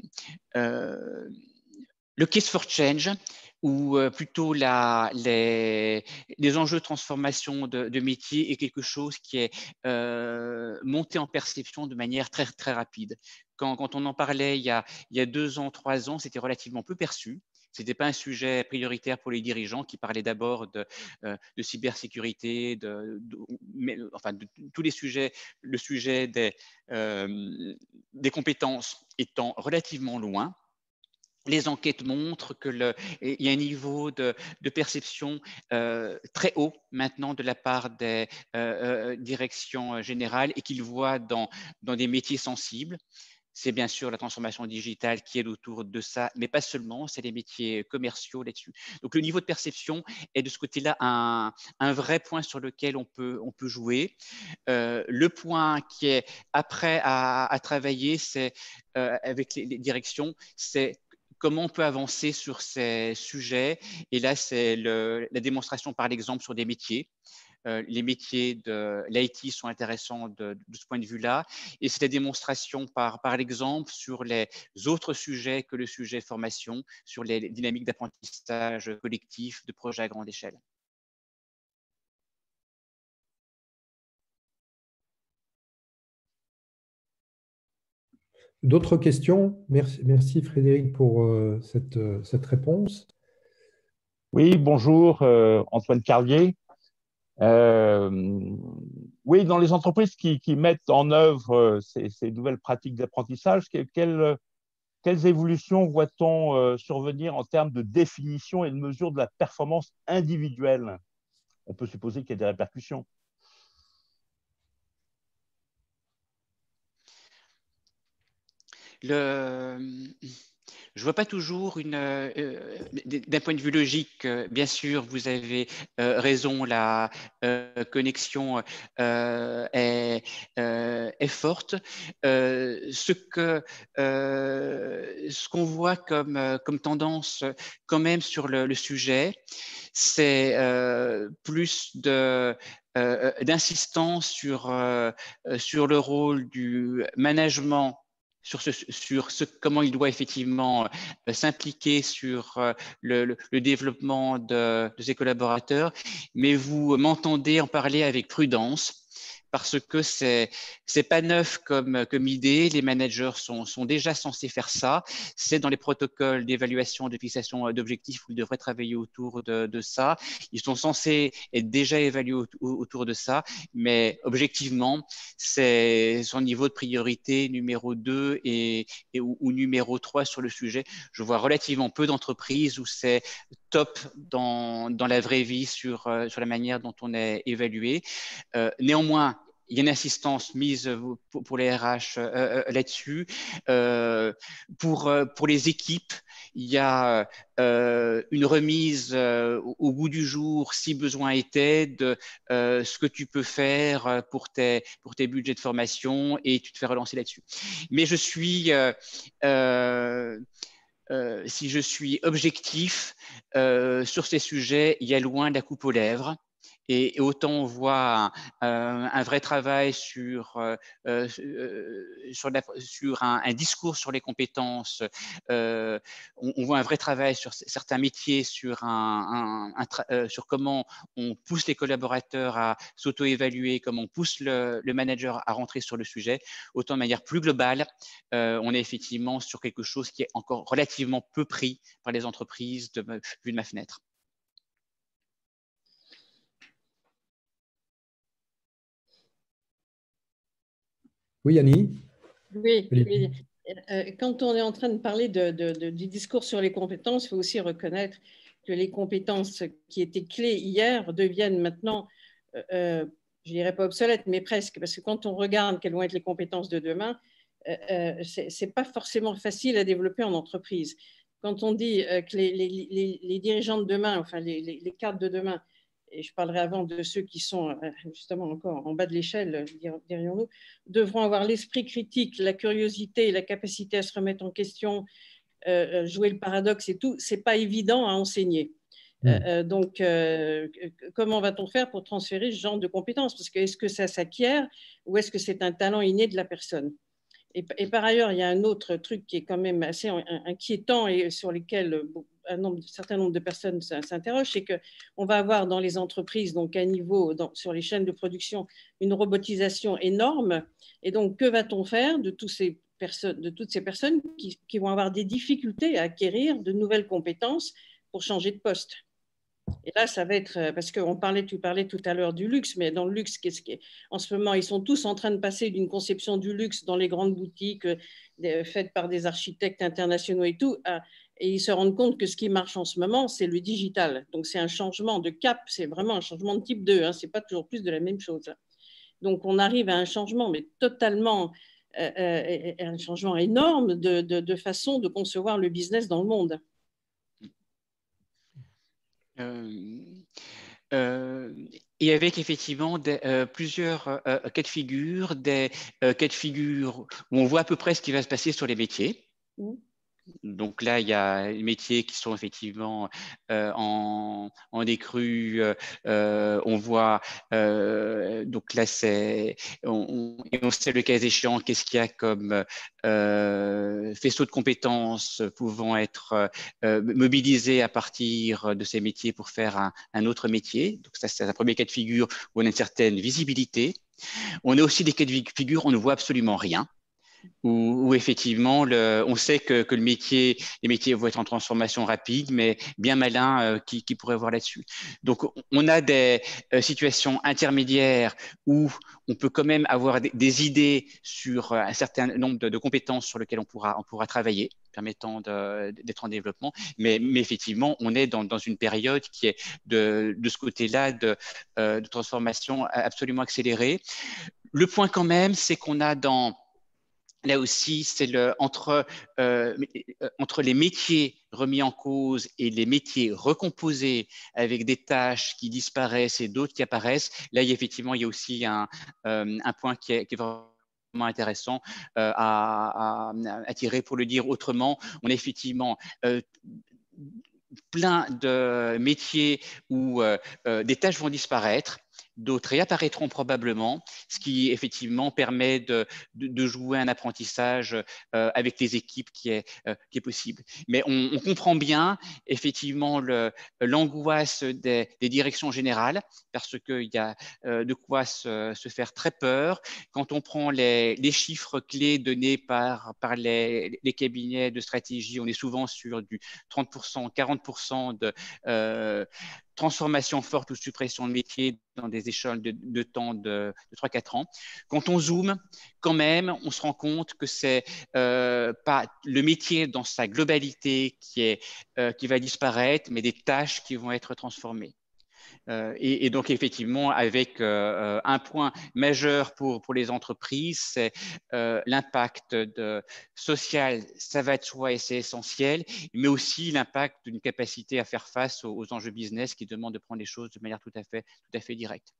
case for change, ou plutôt les enjeux de transformation de métier, est quelque chose qui est monté en perception de manière très, très rapide. Quand on en parlait il y a 2 ans, 3 ans, c'était relativement peu perçu. Ce n'était pas un sujet prioritaire pour les dirigeants, qui parlaient d'abord de cybersécurité, enfin, de tous les sujets, le sujet des compétences étant relativement loin. Les enquêtes montrent qu'il y a un niveau de perception très haut maintenant de la part des directions générales, et qu'ils voient dans des métiers sensibles. C'est bien sûr la transformation digitale qui est autour de ça, mais pas seulement, c'est les métiers commerciaux là-dessus. Donc le niveau de perception est de ce côté-là un vrai point sur lequel on peut jouer. Le point qui est après à travailler, c'est avec les directions, c'est comment on peut avancer sur ces sujets. Et là, c'est la démonstration par l'exemple sur des métiers. Les métiers de l'IT sont intéressants de ce point de vue-là. Et c'est la démonstration par l'exemple sur les autres sujets que le sujet formation, sur les dynamiques d'apprentissage collectif, de projets à grande échelle. D'autres questions? Merci Frédéric pour cette réponse. Oui, bonjour, Antoine Carlier. Oui, dans les entreprises qui mettent en œuvre ces nouvelles pratiques d'apprentissage, quelles évolutions voit-on survenir en termes de définition et de mesure de la performance individuelle? On peut supposer qu'il y a des répercussions. Je ne vois pas toujours d'un point de vue logique, bien sûr, vous avez raison, la connexion est forte. Ce qu'on voit comme tendance quand même sur le sujet, c'est plus d'insistance sur le rôle du management, sur comment il doit effectivement s'impliquer sur le développement de ses collaborateurs. Mais vous m'entendez en parler avec prudence, parce que c'est pas neuf comme idée. Les managers sont déjà censés faire ça. C'est dans les protocoles d'évaluation, de fixation d'objectifs où ils devraient travailler autour de ça. Ils sont censés être déjà évalués autour de ça, mais objectivement, c'est son niveau de priorité numéro 2 ou numéro 3 sur le sujet. Je vois relativement peu d'entreprises où c'est top dans la vraie vie sur la manière dont on est évalué. Néanmoins, il y a une insistance mise pour les RH là-dessus. Pour les équipes, il y a une remise au goût du jour, si besoin était, de ce que tu peux faire pour tes budgets de formation, et tu te fais relancer là-dessus. Mais je suis si je suis objectif sur ces sujets, il y a loin de la coupe aux lèvres. Et autant on voit un vrai travail sur un discours sur les compétences, on voit un vrai travail sur certains métiers, sur comment on pousse les collaborateurs à s'auto-évaluer, comment on pousse le manager à rentrer sur le sujet, autant de manière plus globale, on est effectivement sur quelque chose qui est encore relativement peu pris par les entreprises vu de ma fenêtre. Oui, Annie? Oui, oui. Quand on est en train de parler du discours sur les compétences, il faut aussi reconnaître que les compétences qui étaient clés hier deviennent maintenant, je dirais pas obsolètes, mais presque, parce que quand on regarde quelles vont être les compétences de demain, c'est pas forcément facile à développer en entreprise. Quand on dit que les dirigeants de demain, enfin les cadres de demain, et je parlerai avant de ceux qui sont justement encore en bas de l'échelle, dirions-nous, devront avoir l'esprit critique, la curiosité, la capacité à se remettre en question, jouer le paradoxe et tout, c'est pas évident à enseigner. Donc, comment va-t-on faire pour transférer ce genre de compétences? Parce que est-ce que ça s'acquiert ou est-ce que c'est un talent inné de la personne? Et par ailleurs, il y a un autre truc qui est quand même assez inquiétant et sur lequel un certain nombre de personnes s'interrogent, c'est qu'on va avoir dans les entreprises, donc à niveau, sur les chaînes de production, une robotisation énorme. Et donc, que va-t-on faire de toutes ces personnes qui vont avoir des difficultés à acquérir de nouvelles compétences pour changer de poste? Et là, ça va être, parce que tu parlais tout à l'heure du luxe, mais dans le luxe, en ce moment, ils sont tous en train de passer d'une conception du luxe dans les grandes boutiques faites par des architectes internationaux et tout, et ils se rendent compte que ce qui marche en ce moment, c'est le digital. Donc, c'est un changement de cap, c'est vraiment un changement de type 2, hein, c'est pas toujours plus de la même chose. Donc, on arrive à un changement, mais totalement, un changement énorme de façon de concevoir le business dans le monde. Et avec effectivement plusieurs cas de figure, des cas de figure où on voit à peu près ce qui va se passer sur les métiers. Donc là, il y a les métiers qui sont effectivement en décrue. On voit, donc là, on sait le cas échéant, qu'est-ce qu'il y a comme faisceau de compétences pouvant être mobilisés à partir de ces métiers pour faire un autre métier. Donc ça, c'est un premier cas de figure où on a une certaine visibilité. On a aussi des cas de figure où on ne voit absolument rien. Où effectivement, on sait que les métiers vont être en transformation rapide, mais bien malin qui pourrait voir là-dessus. Donc, on a des situations intermédiaires où on peut quand même avoir des idées sur un certain nombre de compétences sur lesquelles on pourra travailler, permettant d'être en développement. Mais effectivement, on est dans une période qui est de ce côté-là de transformation absolument accélérée. Le point quand même, c'est qu'on a là aussi, c'est entre les métiers remis en cause et les métiers recomposés avec des tâches qui disparaissent et d'autres qui apparaissent. Là, effectivement, il y a aussi un point qui est vraiment intéressant à tirer, pour le dire autrement. On a effectivement plein de métiers où des tâches vont disparaître, d'autres réapparaîtront probablement, ce qui effectivement permet de jouer un apprentissage avec les équipes qui est possible. Mais on comprend bien effectivement l'angoisse des directions générales, parce qu'il y a de quoi se faire très peur. Quand on prend les chiffres clés donnés par les cabinets de stratégie, on est souvent sur du 30%, 40% de transformation forte ou suppression de métier dans des échelles de temps de 3-4 ans. Quand on zoome, quand même, on se rend compte que c'est pas le métier dans sa globalité qui va disparaître, mais des tâches qui vont être transformées. Et donc, effectivement, avec un point majeur pour les entreprises, c'est l'impact social, ça va de soi et c'est essentiel, mais aussi l'impact d'une capacité à faire face aux enjeux business qui demandent de prendre les choses de manière tout à fait directe.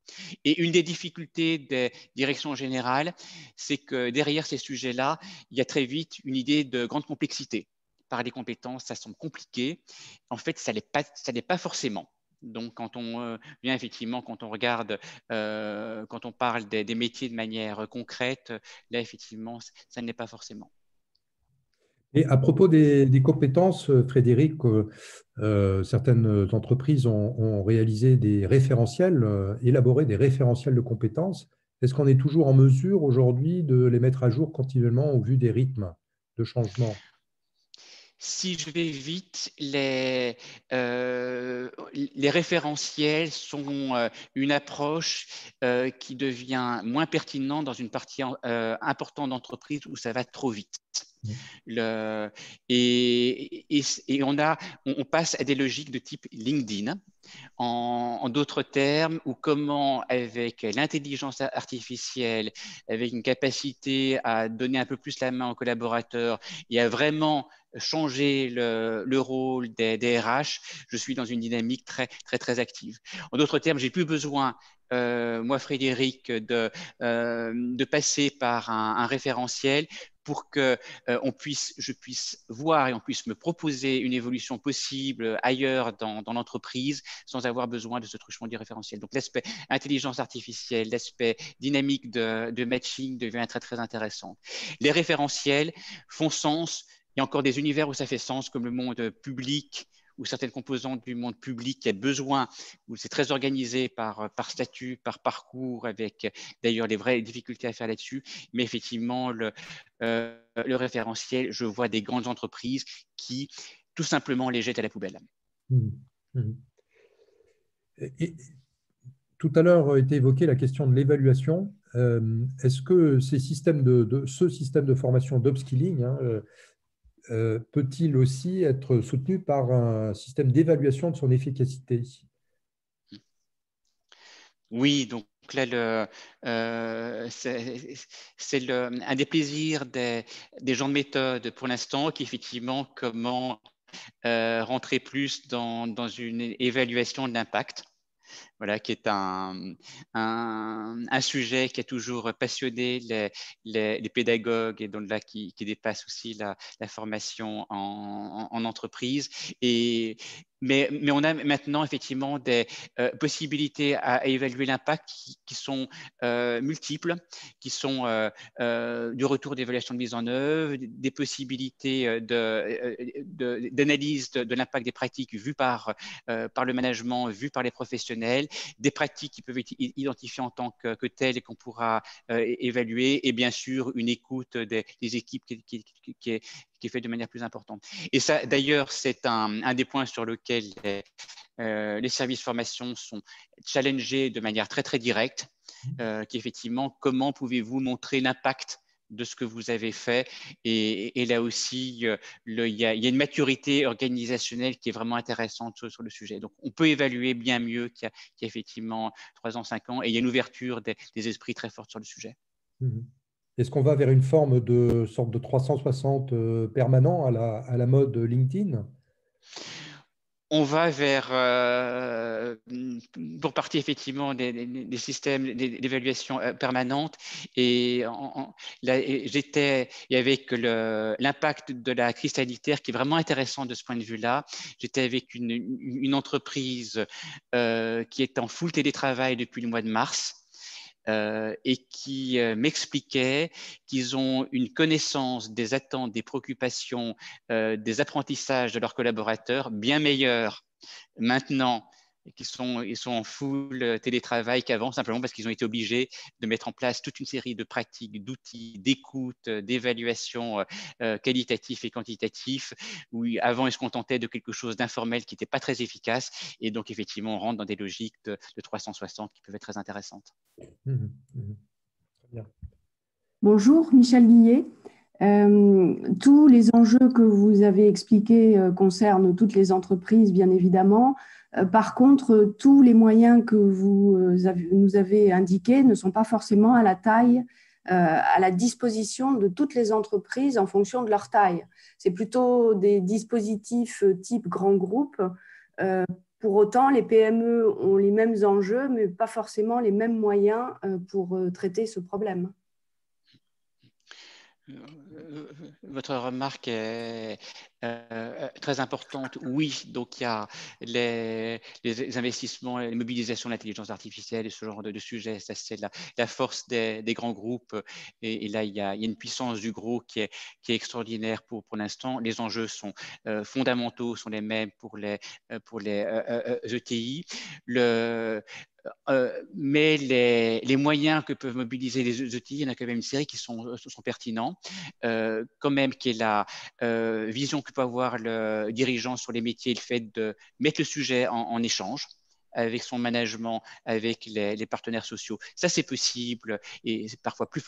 Et une des difficultés des directions générales, c'est que derrière ces sujets-là, il y a très vite une idée de grande complexité. Par les compétences, ça semble compliqué. En fait, ça n'est pas forcément. Donc, quand on vient effectivement, quand on regarde, quand on parle des métiers de manière concrète, là, effectivement, ça ne l'est pas forcément. Et à propos des compétences, Frédéric, certaines entreprises ont réalisé des référentiels, élaboré des référentiels de compétences. Est-ce qu'on est toujours en mesure aujourd'hui de les mettre à jour continuellement au vu des rythmes de changement? Si je vais vite, les référentiels sont une approche qui devient moins pertinente dans une partie importante d'entreprise où ça va trop vite. Le, et on passe à des logiques de type LinkedIn. En d'autres termes, ou comment, avec l'intelligence artificielle, avec une capacité à donner un peu plus la main aux collaborateurs et à vraiment changer le rôle des RH, je suis dans une dynamique très, très, très active. En d'autres termes, j'ai plus besoin, moi, Frédéric, de passer par un référentiel pour que je puisse voir et on puisse me proposer une évolution possible ailleurs dans l'entreprise sans avoir besoin de ce truchement du référentiel. Donc l'aspect intelligence artificielle, l'aspect dynamique de matching devient très très intéressant. Les référentiels font sens. Il y a encore des univers où ça fait sens, comme le monde public ou certaines composantes du monde public qui a besoin, où c'est très organisé par statut, par parcours, avec d'ailleurs les vraies difficultés à faire là-dessus. Mais effectivement, le référentiel, je vois des grandes entreprises qui tout simplement les jettent à la poubelle. Mmh. Mmh. Et tout à l'heure a été évoquée la question de l'évaluation. Est-ce que ce système de formation d'upskilling peut-il aussi être soutenu par un système d'évaluation de son efficacité? Oui, donc là, c'est un des plaisirs des gens de méthode pour l'instant, qui effectivement comment rentrer plus dans une évaluation de l'impact. Voilà, qui est un sujet qui a toujours passionné les pédagogues et donc là qui dépasse aussi la formation en entreprise. Mais on a maintenant effectivement des possibilités à évaluer l'impact qui sont multiples, qui sont du retour d'évaluation de mise en œuvre, des possibilités d'analyse de l'impact des pratiques vues par le management, vues par les professionnels, des pratiques qui peuvent être identifiées en tant que telles et qu'on pourra évaluer, et bien sûr une écoute des équipes qui est faite de manière plus importante. Et ça, d'ailleurs, c'est un des points sur lequel les services formation sont challengés de manière très, très directe, qui est effectivement comment pouvez-vous montrer l'impact de ce que vous avez fait. Et là aussi, il y a une maturité organisationnelle qui est vraiment intéressante sur le sujet. Donc, on peut évaluer bien mieux qu'il y a effectivement 3 ans, 5 ans, et il y a une ouverture des esprits très forte sur le sujet. Est-ce qu'on va vers une forme de sorte de 360 permanent à la mode LinkedIn? On va vers, pour partie effectivement, des systèmes d'évaluation permanente. Et j'étais avec l'impact de la crise sanitaire qui est vraiment intéressant de ce point de vue-là. J'étais avec une entreprise qui est en full télétravail depuis le mois de mars. Et qui m'expliquaient qu'ils ont une connaissance des attentes, des préoccupations, des apprentissages de leurs collaborateurs bien meilleure maintenant, et ils sont en full télétravail qu'avant, simplement parce qu'ils ont été obligés de mettre en place toute une série de pratiques, d'outils, d'écoute, d'évaluation qualitatifs et quantitatifs, où avant ils se contentaient de quelque chose d'informel qui n'était pas très efficace. Et donc effectivement, on rentre dans des logiques de 360 qui peuvent être très intéressantes. Très bien. Bonjour, Michel Guillet. Tous les enjeux que vous avez expliqués concernent toutes les entreprises, bien évidemment. Par contre, tous les moyens que vous nous avez indiqués ne sont pas forcément à la taille, à la disposition de toutes les entreprises en fonction de leur taille. C'est plutôt des dispositifs type grand groupe. Pour autant, les PME ont les mêmes enjeux, mais pas forcément les mêmes moyens pour traiter ce problème. votre remarque est très importante. Oui, donc il y a les investissements, les mobilisations de l'intelligence artificielle et ce genre de sujets. Ça, c'est la force des grands groupes. Et là, il y a une puissance du gros qui est extraordinaire pour l'instant. Les enjeux sont fondamentaux, sont les mêmes pour les ETI. Mais les moyens que peuvent mobiliser les ETI, il y en a quand même une série qui sont pertinents. Quand même, qui est la vision que peut avoir le dirigeant sur les métiers, le fait de mettre le sujet en échange avec son management, avec les partenaires sociaux. Ça, c'est possible et c'est parfois plus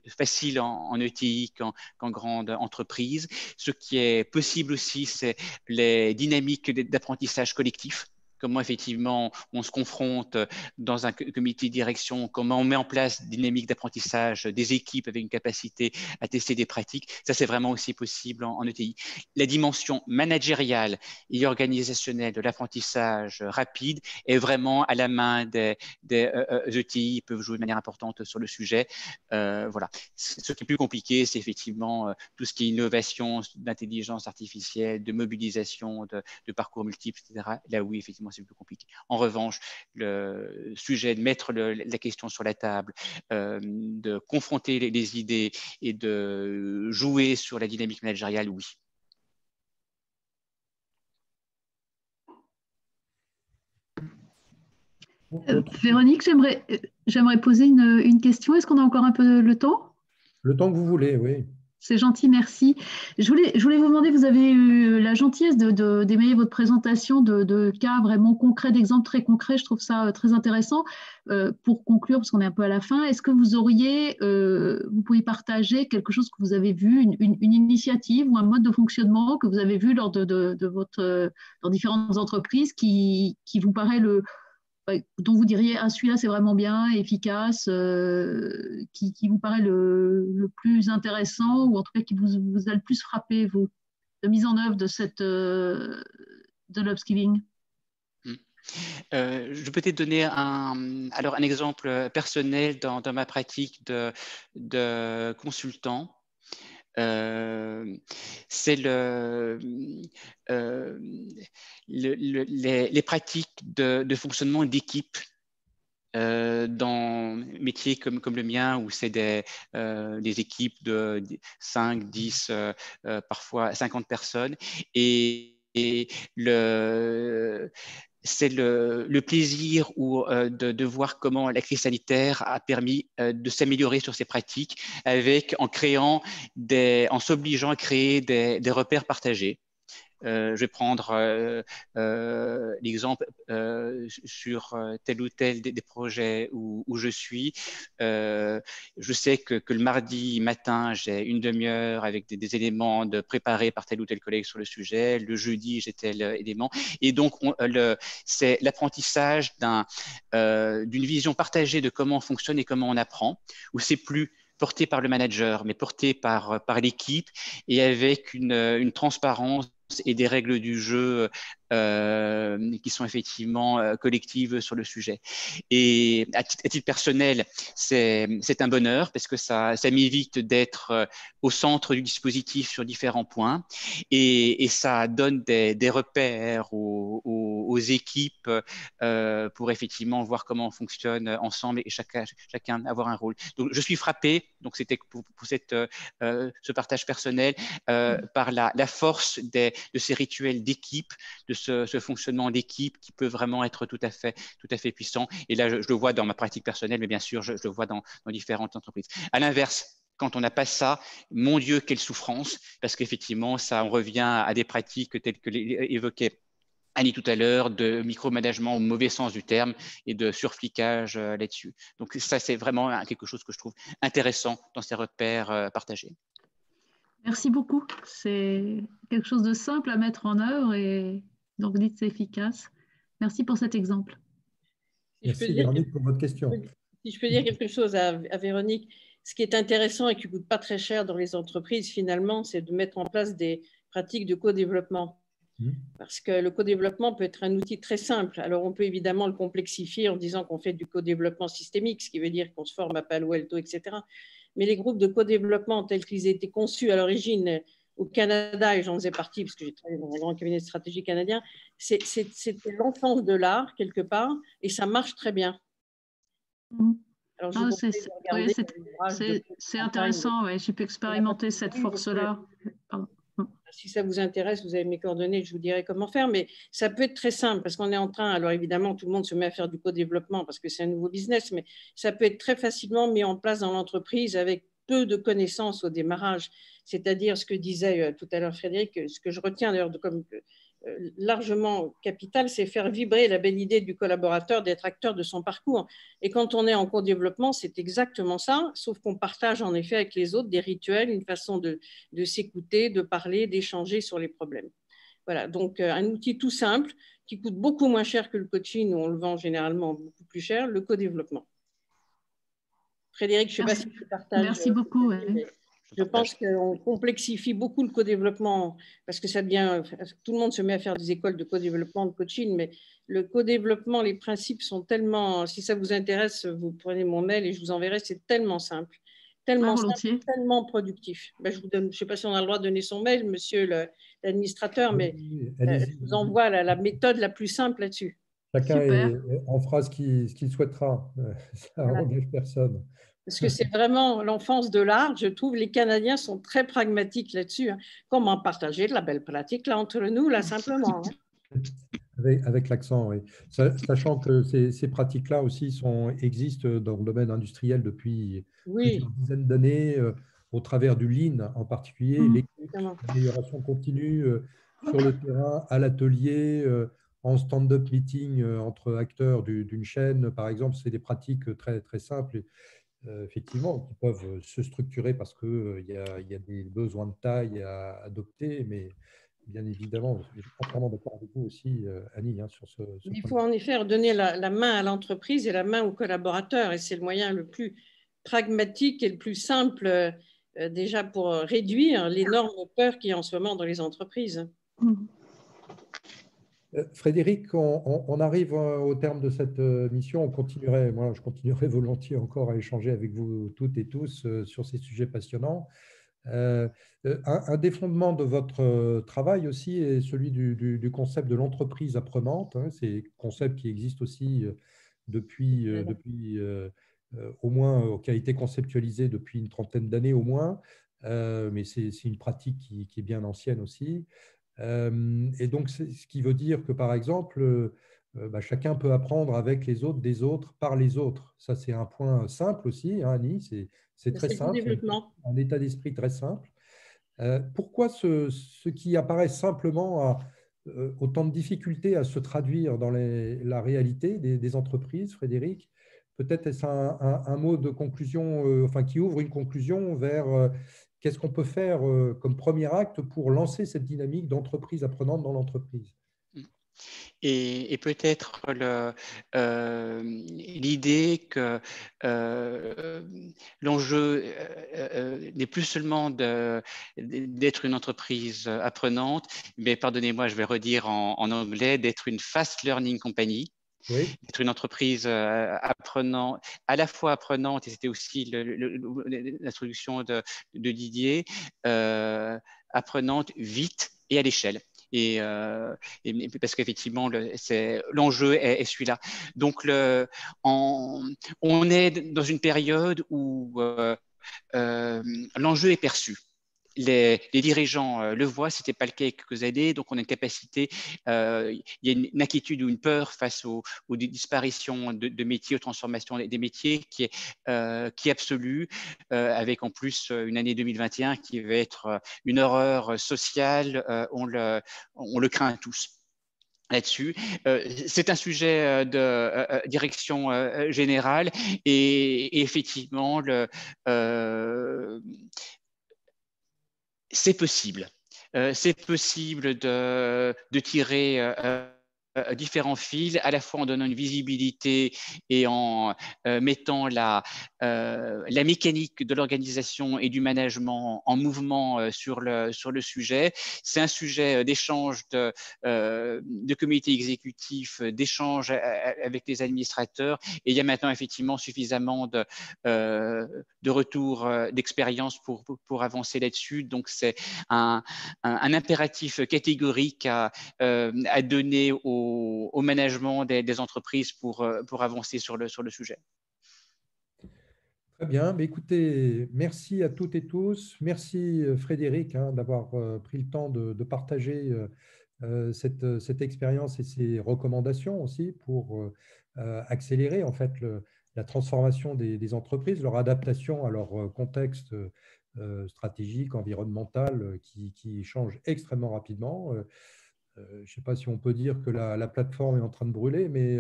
facile en ETI qu'en grande entreprise. Ce qui est possible aussi, c'est les dynamiques d'apprentissage collectif. Comment effectivement on se confronte dans un comité de direction, comment on met en place des dynamiques d'apprentissage des équipes avec une capacité à tester des pratiques. Ça, c'est vraiment aussi possible en ETI. La dimension managériale et organisationnelle de l'apprentissage rapide est vraiment à la main des ETI. Ils peuvent jouer de manière importante sur le sujet. Voilà. Ce qui est plus compliqué, c'est effectivement tout ce qui est innovation d'intelligence artificielle, de mobilisation de parcours multiples, etc. Là, oui, effectivement, c'est plus compliqué. En revanche, le sujet de mettre la question sur la table, de confronter les idées et de jouer sur la dynamique managériale, oui. Véronique, j'aimerais poser une question. Est-ce qu'on a encore un peu le temps? Le temps que vous voulez, oui. C'est gentil, merci. Je voulais vous demander, vous avez eu la gentillesse d'émailler votre présentation de cas vraiment concrets, d'exemples très concrets. Je trouve ça très intéressant. Pour conclure, parce qu'on est un peu à la fin, est-ce que vous pouvez partager quelque chose que vous avez vu, une initiative ou un mode de fonctionnement que vous avez vu lors dans différentes entreprises qui vous paraît dont vous diriez, ah, celui-là, c'est vraiment bien, efficace, qui vous paraît le plus intéressant, ou en tout cas qui vous a le plus frappé, vous, de mise en œuvre de l'upskilling? Je peux te donner un exemple personnel dans ma pratique de consultant. C'est les pratiques de fonctionnement d'équipe dans métiers comme le mien, où c'est des équipes de 5, 10, parfois 50 personnes. C'est le plaisir de voir comment la crise sanitaire a permis de s'améliorer sur ces pratiques en s'obligeant à créer des repères partagés. Je vais prendre l'exemple sur tel ou tel des projets où je suis. Je sais que le mardi matin, j'ai une demi-heure avec des éléments préparés par tel ou tel collègue sur le sujet. Le jeudi, j'ai tel élément. Et donc, c'est l'apprentissage d'une vision partagée de comment on fonctionne et comment on apprend, où c'est plus porté par le manager, mais porté par l'équipe et avec une transparence et des règles du jeu qui sont effectivement collectives sur le sujet. Et à titre personnel, c'est un bonheur parce que ça m'évite d'être au centre du dispositif sur différents points et ça donne des repères aux équipes pour effectivement voir comment on fonctionne ensemble et chacun avoir un rôle. Donc, je suis frappé, donc c'était pour ce partage personnel, par la force de ces rituels d'équipe, de ce fonctionnement d'équipe qui peut vraiment être tout à fait puissant. Et là, je le vois dans ma pratique personnelle, mais bien sûr, je le vois dans différentes entreprises. À l'inverse, quand on n'a pas ça, mon Dieu, quelle souffrance, parce qu'effectivement, on revient à des pratiques telles que évoquait Annie tout à l'heure, de micromanagement au mauvais sens du terme et de surflicage là-dessus. Donc ça, c'est vraiment quelque chose que je trouve intéressant dans ces repères partagés. Merci beaucoup. C'est quelque chose de simple à mettre en œuvre et donc vous dites c'est efficace. Merci pour cet exemple. Merci Véronique pour votre question. Si je peux dire quelque chose à Véronique, ce qui est intéressant et qui ne coûte pas très cher dans les entreprises, finalement, c'est de mettre en place des pratiques de co-développement. Parce que le co-développement peut être un outil très simple. Alors, on peut évidemment le complexifier en disant qu'on fait du co-développement systémique, ce qui veut dire qu'on se forme à Palo Alto, etc. mais les groupes de co-développement tels qu'ils étaient conçus à l'origine au Canada, et j'en faisais partie parce que j'ai travaillé dans un grand cabinet de stratégie canadien, c'était l'enfance de l'art quelque part, et ça marche très bien. Alors, je vous conseille de regarder c'est intéressant, ouais, j'ai pu expérimenter cette force-là. Si ça vous intéresse, vous avez mes coordonnées, je vous dirai comment faire, mais ça peut être très simple parce qu'on est en train, alors évidemment, tout le monde se met à faire du co-développement parce que c'est un nouveau business, mais ça peut être très facilement mis en place dans l'entreprise avec peu de connaissances au démarrage. C'est-à-dire ce que disait tout à l'heure Frédéric, ce que je retiens d'ailleurs comme largement capital, c'est faire vibrer la belle idée du collaborateur d'être acteur de son parcours. Et quand on est en co-développement, c'est exactement ça, sauf qu'on partage en effet avec les autres des rituels, une façon de s'écouter, de parler, d'échanger sur les problèmes. Voilà, donc un outil tout simple qui coûte beaucoup moins cher que le coaching, où on le vend généralement beaucoup plus cher, le co-développement. Frédéric, je ne sais pas si tu partages. Merci beaucoup. Je pense qu'on complexifie beaucoup le co-développement parce que ça devient, tout le monde se met à faire des écoles de co-développement, de coaching, mais le co-développement, les principes sont tellement, si ça vous intéresse, vous prenez mon mail et je vous enverrai, c'est tellement simple, tellement simple, tellement productif. Ben, je ne sais pas si on a le droit de donner son mail, monsieur l'administrateur, mais je vous envoie la méthode la plus simple là-dessus. Chacun en fera ce qu'il souhaitera, ça n'engage personne. Parce que c'est vraiment l'enfance de l'art. Je trouve les Canadiens sont très pragmatiques là-dessus. Hein. Comment partager de la belle pratique là entre nous, là simplement. Hein. Avec l'accent, oui. Sachant que ces pratiques-là aussi existent dans le domaine industriel depuis plusieurs dizaines d'années, au travers du Lean en particulier, l'amélioration continue sur le terrain, à l'atelier, en stand-up meeting entre acteurs d'une chaîne, par exemple. C'est des pratiques très, très simples. Effectivement, qui peuvent se structurer parce qu'il y a des besoins de taille à adopter, mais bien évidemment, je suis entièrement d'accord avec vous aussi, Annie, hein, sur ce point. Il faut en effet redonner la main à l'entreprise et la main aux collaborateurs, et c'est le moyen le plus pragmatique et le plus simple déjà pour réduire l'énorme peur qu'il y a en ce moment dans les entreprises. Frédéric, on arrive au terme de cette mission. Moi, je continuerai volontiers encore à échanger avec vous toutes et tous sur ces sujets passionnants. Un des fondements de votre travail aussi est celui du concept de l'entreprise apprenante. Hein. C'est un concept qui existe aussi depuis au moins, qui a été conceptualisé depuis une trentaine d'années au moins, mais c'est une pratique qui est bien ancienne aussi. Et donc, ce qui veut dire que, par exemple, chacun peut apprendre avec les autres, des autres, par les autres. Ça, c'est un point simple aussi, hein, Annie, c'est très simple, un état d'esprit très simple. Pourquoi ce qui apparaît simplement a autant de difficultés à se traduire dans la réalité des entreprises, Frédéric? Peut-être est-ce un mot de conclusion, qui ouvre une conclusion vers qu'est-ce qu'on peut faire comme premier acte pour lancer cette dynamique d'entreprise apprenante dans l'entreprise? Et peut-être l'idée que l'enjeu n'est plus seulement d'être une entreprise apprenante, mais pardonnez-moi, je vais redire en anglais, d'être une fast learning company. Oui. Être une entreprise apprenante, à la fois apprenante, et c'était aussi l'introduction de Didier, apprenante vite et à l'échelle. Et parce qu'effectivement, l'enjeu est celui-là. Donc, on est dans une période où l'enjeu est perçu. Les dirigeants le voient, ce n'était pas le cas il y a quelques années, donc on a une capacité, il y a une inquiétude ou une peur face aux disparitions de métiers, aux transformations des métiers qui est absolue, avec en plus une année 2021 qui va être une horreur sociale, on le craint tous. Là-dessus, c'est un sujet de direction générale et effectivement, c'est possible. C'est possible de tirer différents fils, à la fois en donnant une visibilité et en mettant la mécanique de l'organisation et du management en mouvement sur le sujet. C'est un sujet d'échange de comité exécutif, d'échange avec les administrateurs, et il y a maintenant effectivement suffisamment de retours d'expérience pour avancer là-dessus. Donc c'est un impératif catégorique à donner au management des entreprises pour avancer sur le sujet. Très bien. Mais écoutez, merci à toutes et tous. Merci Frédéric d'avoir pris le temps de partager cette expérience et ces recommandations aussi pour accélérer en fait la transformation des entreprises, leur adaptation à leur contexte stratégique, environnemental qui change extrêmement rapidement. Je ne sais pas si on peut dire que la plateforme est en train de brûler, mais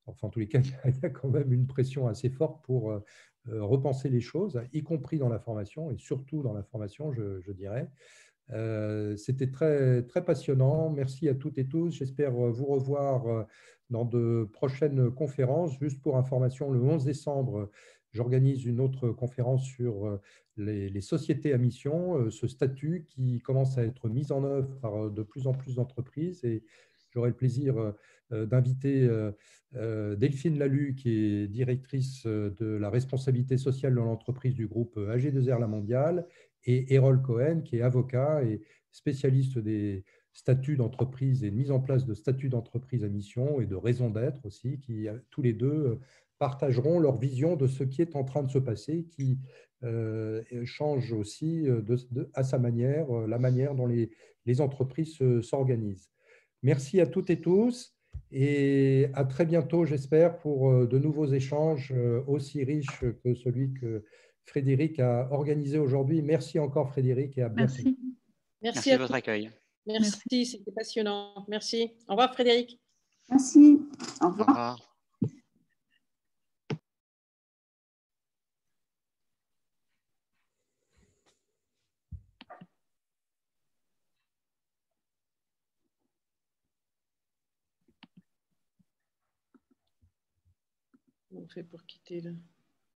enfin, en tous les cas, il y a quand même une pression assez forte pour repenser les choses, y compris dans la formation et surtout dans la formation, je dirais. C'était très, très passionnant. Merci à toutes et tous. J'espère vous revoir dans de prochaines conférences. Juste pour information, le 11 décembre, j'organise une autre conférence sur les sociétés à mission, ce statut qui commence à être mis en œuvre par de plus en plus d'entreprises. Et j'aurai le plaisir d'inviter Delphine Lalu, qui est directrice de la responsabilité sociale dans l'entreprise du groupe AG2R La Mondiale, et Errol Cohen, qui est avocat et spécialiste des statuts d'entreprise et de mise en place de statuts d'entreprise à mission et de raison d'être aussi, qui tous les deux partageront leur vision de ce qui est en train de se passer, qui change aussi à sa manière, la manière dont les entreprises s'organisent. Merci à toutes et tous et à très bientôt, j'espère, pour de nouveaux échanges aussi riches que celui que Frédéric a organisé aujourd'hui. Merci encore Frédéric et à bientôt. Merci. Merci de votre accueil. Merci, c'était passionnant. Merci. Au revoir Frédéric. Merci. Au Au revoir. revoir. Comment on fait pour quitter là?